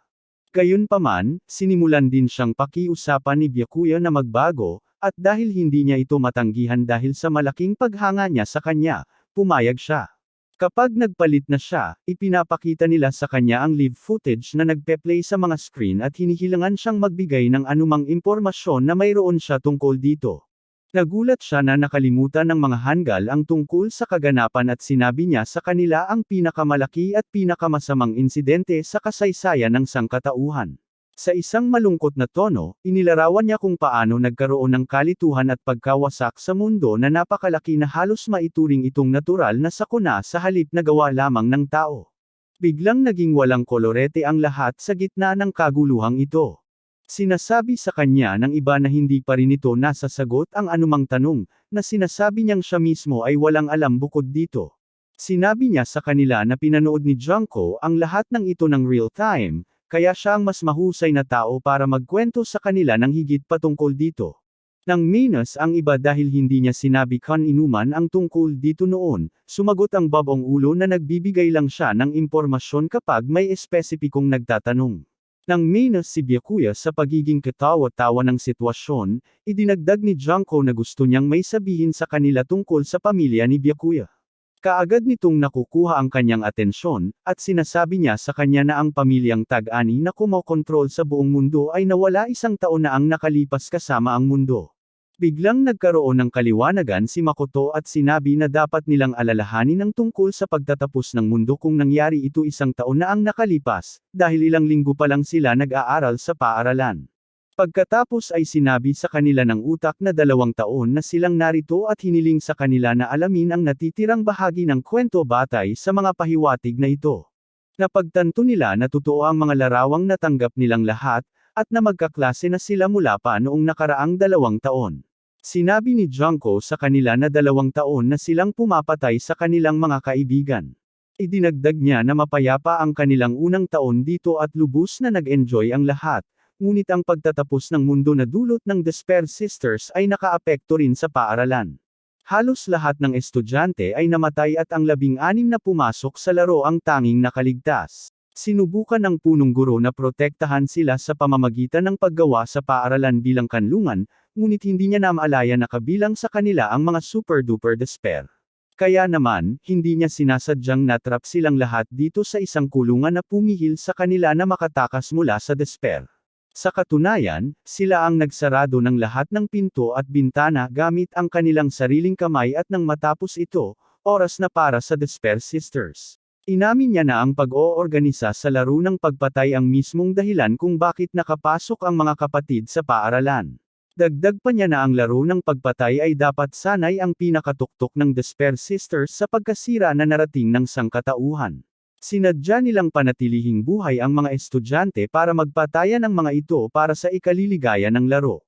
S1: Gayunpaman, sinimulan din siyang pakiusapan ni Byakuya na magbago, at dahil hindi niya ito matanggihan dahil sa malaking paghanga niya sa kanya, pumayag siya. Kapag nagpalit na siya, ipinapakita nila sa kanya ang live footage na nagpe-play sa mga screen at hinihilangan siyang magbigay ng anumang impormasyon na mayroon siya tungkol dito. Nagulat siya na nakalimutan ng mga hanggal ang tungkol sa kaganapan at sinabi niya sa kanila ang pinakamalaki at pinakamasamang insidente sa kasaysayan ng sangkatauhan. Sa isang malungkot na tono, inilarawan niya kung paano nagkaroon ng kalituhan at pagkawasak sa mundo na napakalaki na halos maituring itong natural na sakuna sa halip na gawa lamang ng tao. Biglang naging walang kolorete ang lahat sa gitna ng kaguluhang ito. Sinasabi sa kanya ng iba na hindi pa rin ito nasasagot ang anumang tanong, na sinasabi niyang siya mismo ay walang alam bukod dito. Sinabi niya sa kanila na pinanood ni Junko ang lahat ng ito ng real time, kaya siya ang mas mahusay na tao para magkwento sa kanila ng higit patungkol dito. Nang minus ang iba dahil hindi niya sinabi kan-inuman ang tungkol dito noon, sumagot ang babong ulo na nagbibigay lang siya ng impormasyon kapag may espesipikong nagtatanong. Nang minus si Byakuya sa pagiging katawa-tawa ng sitwasyon, idinagdag ni Junko na gusto niyang may sabihin sa kanila tungkol sa pamilya ni Byakuya. Kaagad nitong nakukuha ang kanyang atensyon, at sinasabi niya sa kanya na ang pamilyang tag-ani na kumokontrol sa buong mundo ay nawala 1 taon na ang nakalipas kasama ang mundo. Biglang nagkaroon ng kaliwanagan si Makoto at sinabi na dapat nilang alalahanin ang tungkol sa pagtatapos ng mundo kung nangyari ito 1 taon na ang nakalipas, dahil ilang linggo pa lang sila nag-aaral sa paaralan. Pagkatapos ay sinabi sa kanila ng utak na 2 taon na silang narito at hiniling sa kanila na alamin ang natitirang bahagi ng kwento batay sa mga pahiwatig na ito. Napagtanto nila na totoo ang mga larawang natanggap nilang lahat, at na magkaklase na sila mula pa noong nakaraang 2 taon. Sinabi ni Junko sa kanila na 2 taon na silang pumapatay sa kanilang mga kaibigan. Idinagdag niya na mapayapa ang kanilang unang taon dito at lubos na nag-enjoy ang lahat. Ngunit ang pagtatapos ng mundo na dulot ng Despair Sisters ay nakaapekto rin sa paaralan. Halos lahat ng estudyante ay namatay at ang 16 na pumasok sa laro ang tanging nakaligtas. Sinubukan ng punong guro na protektahan sila sa pamamagitan ng paggawa sa paaralan bilang kanlungan, ngunit hindi niya namaalaya na kabilang sa kanila ang mga super-duper despair. Kaya naman, hindi niya sinasadyang natrap silang lahat dito sa isang kulungan na pumihil sa kanila na makatakas mula sa despair. Sa katunayan, sila ang nagsarado ng lahat ng pinto at bintana gamit ang kanilang sariling kamay at nang matapos ito, oras na para sa Despair Sisters. Inamin niya na ang pag-oorganisa sa laro ng pagpatay ang mismong dahilan kung bakit nakapasok ang mga kapatid sa paaralan. Dagdag pa niya na ang laro ng pagpatay ay dapat sanay ang pinakatuktok ng Despair Sisters sa pagkasira na narating ng sangkatauhan. Sinadya nilang panatilihing buhay ang mga estudyante para magpatayan ang mga ito para sa ikaliligaya ng laro.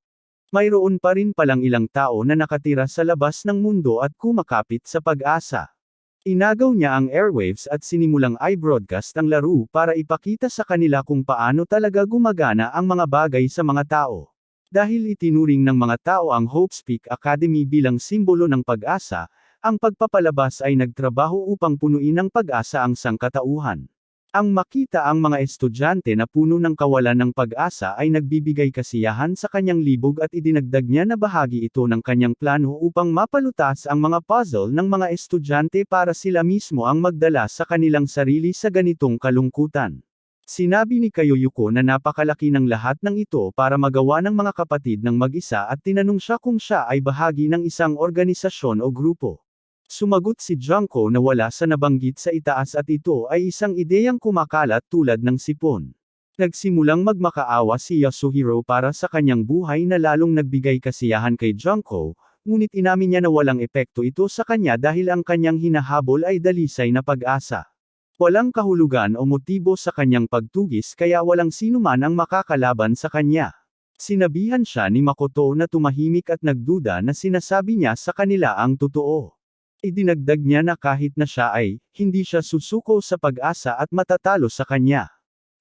S1: Mayroon pa rin palang ilang tao na nakatira sa labas ng mundo at kumakapit sa pag-asa. Inagaw niya ang airwaves at sinimulang i-broadcast ang laro para ipakita sa kanila kung paano talaga gumagana ang mga bagay sa mga tao. Dahil itinuring ng mga tao ang Hopespeak Academy bilang simbolo ng pag-asa, ang pagpapalabas ay nagtrabaho upang punuin ng pag-asa ang sangkatauhan. Ang makita ang mga estudyante na puno ng kawalan ng pag-asa ay nagbibigay kasiyahan sa kanyang libog at idinagdag niya na bahagi ito ng kanyang plano upang mapalutas ang mga puzzle ng mga estudyante para sila mismo ang magdala sa kanilang sarili sa ganitong kalungkutan. Sinabi ni Kayoyuko na napakalaki ng lahat ng ito para magawa ng mga kapatid ng mag-isa at tinanong siya kung siya ay bahagi ng isang organisasyon o grupo. Sumagot si Junko na wala sa nabanggit sa itaas at ito ay isang ideyang kumakalat tulad ng sipon. Nagsimulang magmakaawa si Yasuhiro para sa kanyang buhay na lalong nagbigay kasiyahan kay Junko, ngunit inamin niya na walang epekto ito sa kanya dahil ang kanyang hinahabol ay dalisay na pag-asa. Walang kahulugan o motibo sa kanyang pagtugis kaya walang sinuman ang makakalaban sa kanya. Sinabihan siya ni Makoto na tumahimik at nagduda na sinasabi niya sa kanila ang totoo. Idinagdag niya na kahit na siya ay, hindi siya susuko sa pag-asa at matatalo sa kanya.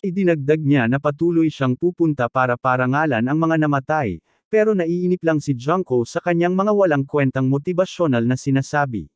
S1: Idinagdag niya na patuloy siyang pupunta para parangalan ang mga namatay, pero naiinip lang si Junko sa kanyang mga walang kwentang motibasyonal na sinasabi.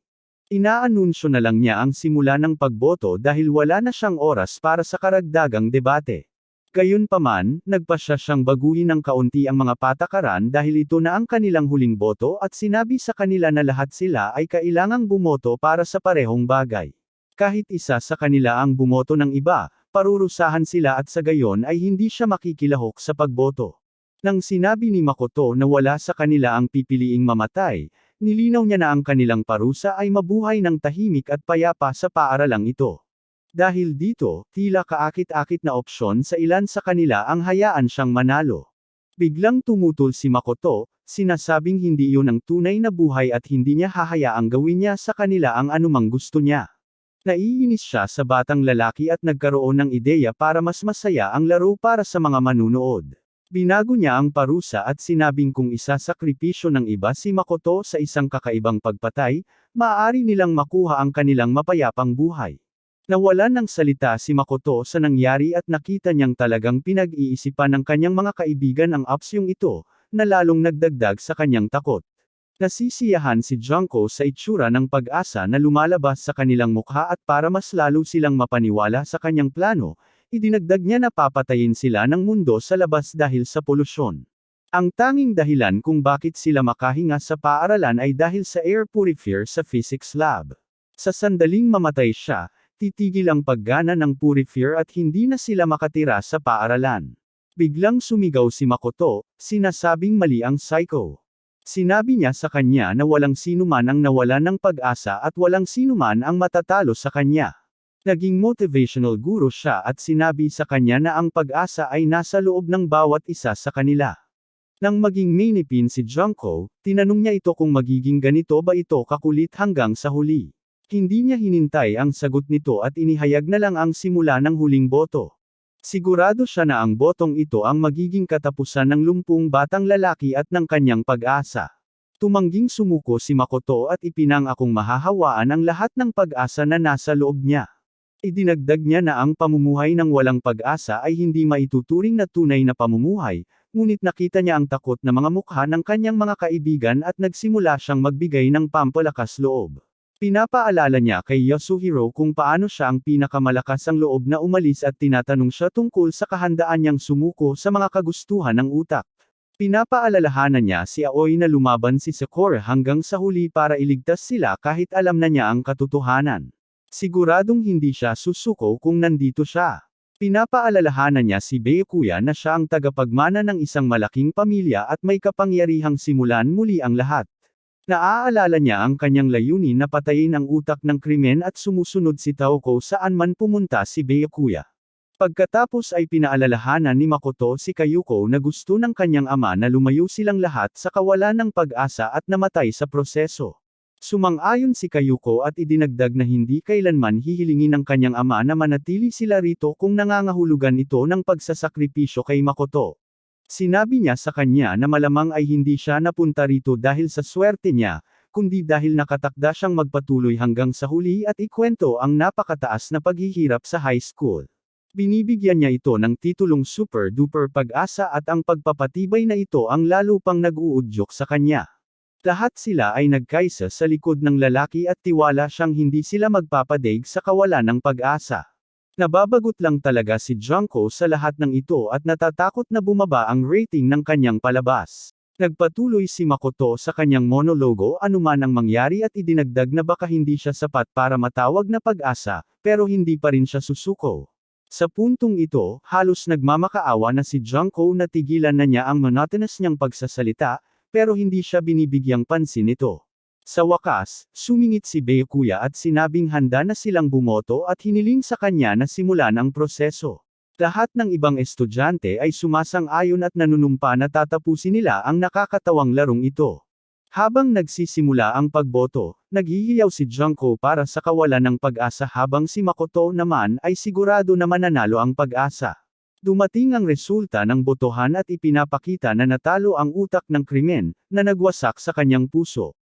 S1: Inaanunsyo na lang niya ang simula ng pagboto dahil wala na siyang oras para sa karagdagang debate. Gayunpaman, nagpasya siyang baguhin ng kaunti ang mga patakaran dahil ito na ang kanilang huling boto at sinabi sa kanila na lahat sila ay kailangang bumoto para sa parehong bagay. Kahit isa sa kanila ang bumoto ng iba, parurusahan sila at sa gayon ay hindi siya makikilahok sa pagboto. Nang sinabi ni Makoto na wala sa kanila ang pipiliing mamatay, nilinaw niya na ang kanilang parusa ay mabuhay ng tahimik at payapa sa paaralang ito. Dahil dito, tila kaakit-akit na opsyon sa ilan sa kanila ang hayaan siyang manalo. Biglang tumutol si Makoto, sinasabing hindi iyon ang tunay na buhay at hindi niya hahayaang gawin niya sa kanila ang anumang gusto niya. Naiinis siya sa batang lalaki at nagkaroon ng ideya para mas masaya ang laro para sa mga manunood. Binago niya ang parusa at sinabing kung isasakripisyo ng iba si Makoto sa isang kakaibang pagpatay, maaari nilang makuha ang kanilang mapayapang buhay. Nawalan ng salita si Makoto sa nangyari at nakita niyang talagang pinag-iisipan ng kanyang mga kaibigan ang opsyong ito, na lalong nagdagdag sa kanyang takot. Nasisiyahan si Junko sa itsura ng pag-asa na lumalabas sa kanilang mukha at para mas lalo silang mapaniwala sa kanyang plano, idinagdag niya na papatayin sila ng mundo sa labas dahil sa polusyon. Ang tanging dahilan kung bakit sila makahinga sa paaralan ay dahil sa air purifier sa physics lab. Sa sandaling mamatay siya, titigil ang paggana ng purifier at hindi na sila makatira sa paaralan. Biglang sumigaw si Makoto, sinasabing mali ang psycho. Sinabi niya sa kanya na walang sinuman ang nawalan ng pag-asa at walang sinuman ang matatalo sa kanya. Naging motivational guru siya at sinabi sa kanya na ang pag-asa ay nasa loob ng bawat isa sa kanila. Nang maging mainipin si Junko, tinanong niya ito kung magiging ganito ba ito kakulit hanggang sa huli. Hindi niya hinintay ang sagot nito at inihayag na lang ang simula ng huling boto. Sigurado siya na ang botong ito ang magiging katapusan ng 10 batang lalaki at ng kanyang pag-asa. Tumangging sumuko si Makoto at ipinangakong mahahawaan ang lahat ng pag-asa na nasa loob niya. Idinagdag niya na ang pamumuhay ng walang pag-asa ay hindi maituturing na tunay na pamumuhay, ngunit nakita niya ang takot na mga mukha ng kanyang mga kaibigan at nagsimula siyang magbigay ng pampalakas loob. Pinapaalala niya kay Yasuhiro kung paano siya ang pinakamalakas ang loob na umalis at tinatanong siya tungkol sa kahandaan niyang sumuko sa mga kagustuhan ng utak. Pinapaalalahanan niya si Aoi na lumaban si Sakura hanggang sa huli para iligtas sila kahit alam na niya ang katotohanan. Siguradong hindi siya susuko kung nandito siya. Pinapaalalahanan niya si Byakuya na siya ang tagapagmana ng isang malaking pamilya at may kapangyarihang simulan muli ang lahat. Naaalala niya ang kanyang layunin na patayin ang utak ng krimen at sumusunod si Taoko saan man pumunta si Byakuya. Pagkatapos ay pinaalalahanan ni Makoto si Kayuko na gusto ng kanyang ama na lumayo silang lahat sa kawalan ng pag-asa at namatay sa proseso. Sumang-ayon si Kayuko at idinagdag na hindi kailanman hihilingin ng kanyang ama na manatili sila rito kung nangangahulugan ito ng pagsasakripisyo kay Makoto. Sinabi niya sa kanya na malamang ay hindi siya napunta rito dahil sa swerte niya, kundi dahil nakatakda siyang magpatuloy hanggang sa huli at ikwento ang napakataas na paghihirap sa high school. Binibigyan niya ito ng titulong super duper pag-asa at ang pagpapatibay na ito ang lalo pang nag-uudyok sa kanya. Lahat sila ay nagkaisa sa likod ng lalaki at tiwala siyang hindi sila magpapadaig sa kawalan ng pag-asa. Nababagot lang talaga si Junko sa lahat ng ito at natatakot na bumaba ang rating ng kanyang palabas. Nagpatuloy si Makoto sa kanyang monologo anuman ang mangyari at idinagdag na baka hindi siya sapat para matawag na pag-asa, pero hindi pa rin siya susuko. Sa puntong ito, halos nagmamakaawa na si Junko na tigilan na niya ang monotonous niyang pagsasalita, pero hindi siya binibigyang pansin nito. Sa wakas, sumingit si Byakuya at sinabing handa na silang bumoto at hiniling sa kanya na simulan ang proseso. Lahat ng ibang estudyante ay sumasang-ayon at nanunumpa na tatapusin nila ang nakakatawang larong ito. Habang nagsisimula ang pagboto, naghihiyaw si Junko para sa kawalan ng pag-asa habang si Makoto naman ay sigurado na mananalo ang pag-asa. Dumating ang resulta ng botohan at ipinapakita na natalo ang utak ng krimen, na nagwasak sa kanyang puso.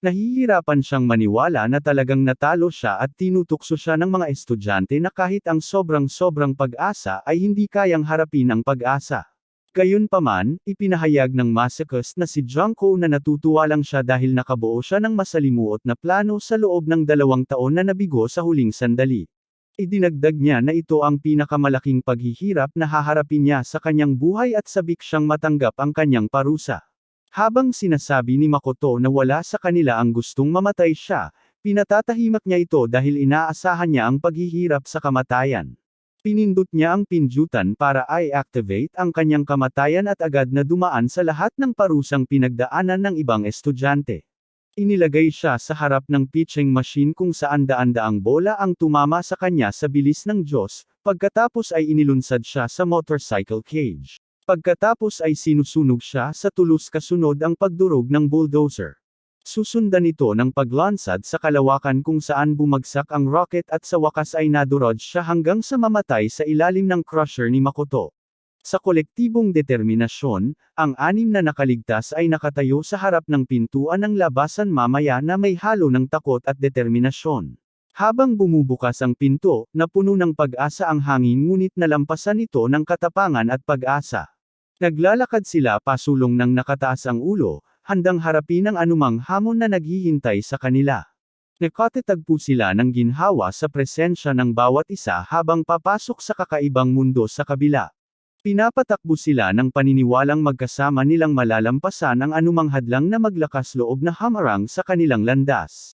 S1: Nahihirapan siyang maniwala na talagang natalo siya at tinutukso siya ng mga estudyante na kahit ang sobrang-sobrang pag-asa ay hindi kayang harapin ang pag-asa. Gayunpaman, ipinahayag ng masochist na si Junko na natutuwa lang siya dahil nakabuo siya ng masalimuot na plano sa loob ng 2 taon na nabigo sa huling sandali. Idinagdag niya na ito ang pinakamalaking paghihirap na haharapin niya sa kanyang buhay at sabik siyang matanggap ang kanyang parusa. Habang sinasabi ni Makoto na wala sa kanila ang gustong mamatay siya, pinatatahimak niya ito dahil inaasahan niya ang paghihirap sa kamatayan. Pinindot niya ang pindutan para i-activate ang kanyang kamatayan at agad na dumaan sa lahat ng parusang pinagdaanan ng ibang estudyante. Inilagay siya sa harap ng pitching machine kung saan daan-daang bola ang tumama sa kanya sa bilis ng Diyos, pagkatapos ay inilunsad siya sa motorcycle cage. Pagkatapos ay sinusunog siya sa tulos kasunod ang pagdurog ng bulldozer. Susundan ito ng paglansad sa kalawakan kung saan bumagsak ang rocket at sa wakas ay nadurog siya hanggang sa mamatay sa ilalim ng crusher ni Makoto. Sa kolektibong determinasyon, ang 6 na nakaligtas ay nakatayo sa harap ng pintuan ng labasan mamaya na may halo ng takot at determinasyon. Habang bumubukas ang pinto, napuno ng pag-asa ang hangin ngunit nalampasan ito ng katapangan at pag-asa. Naglalakad sila pasulong ng nakataas ang ulo, handang harapin ang anumang hamon na naghihintay sa kanila. Nakatatagpo sila ng ginhawa sa presensya ng bawat isa habang papasok sa kakaibang mundo sa kabila. Pinapatakbo sila ng paniniwalang magkasama nilang malalampasan ang anumang hadlang na maglakas loob na hamarang sa kanilang landas.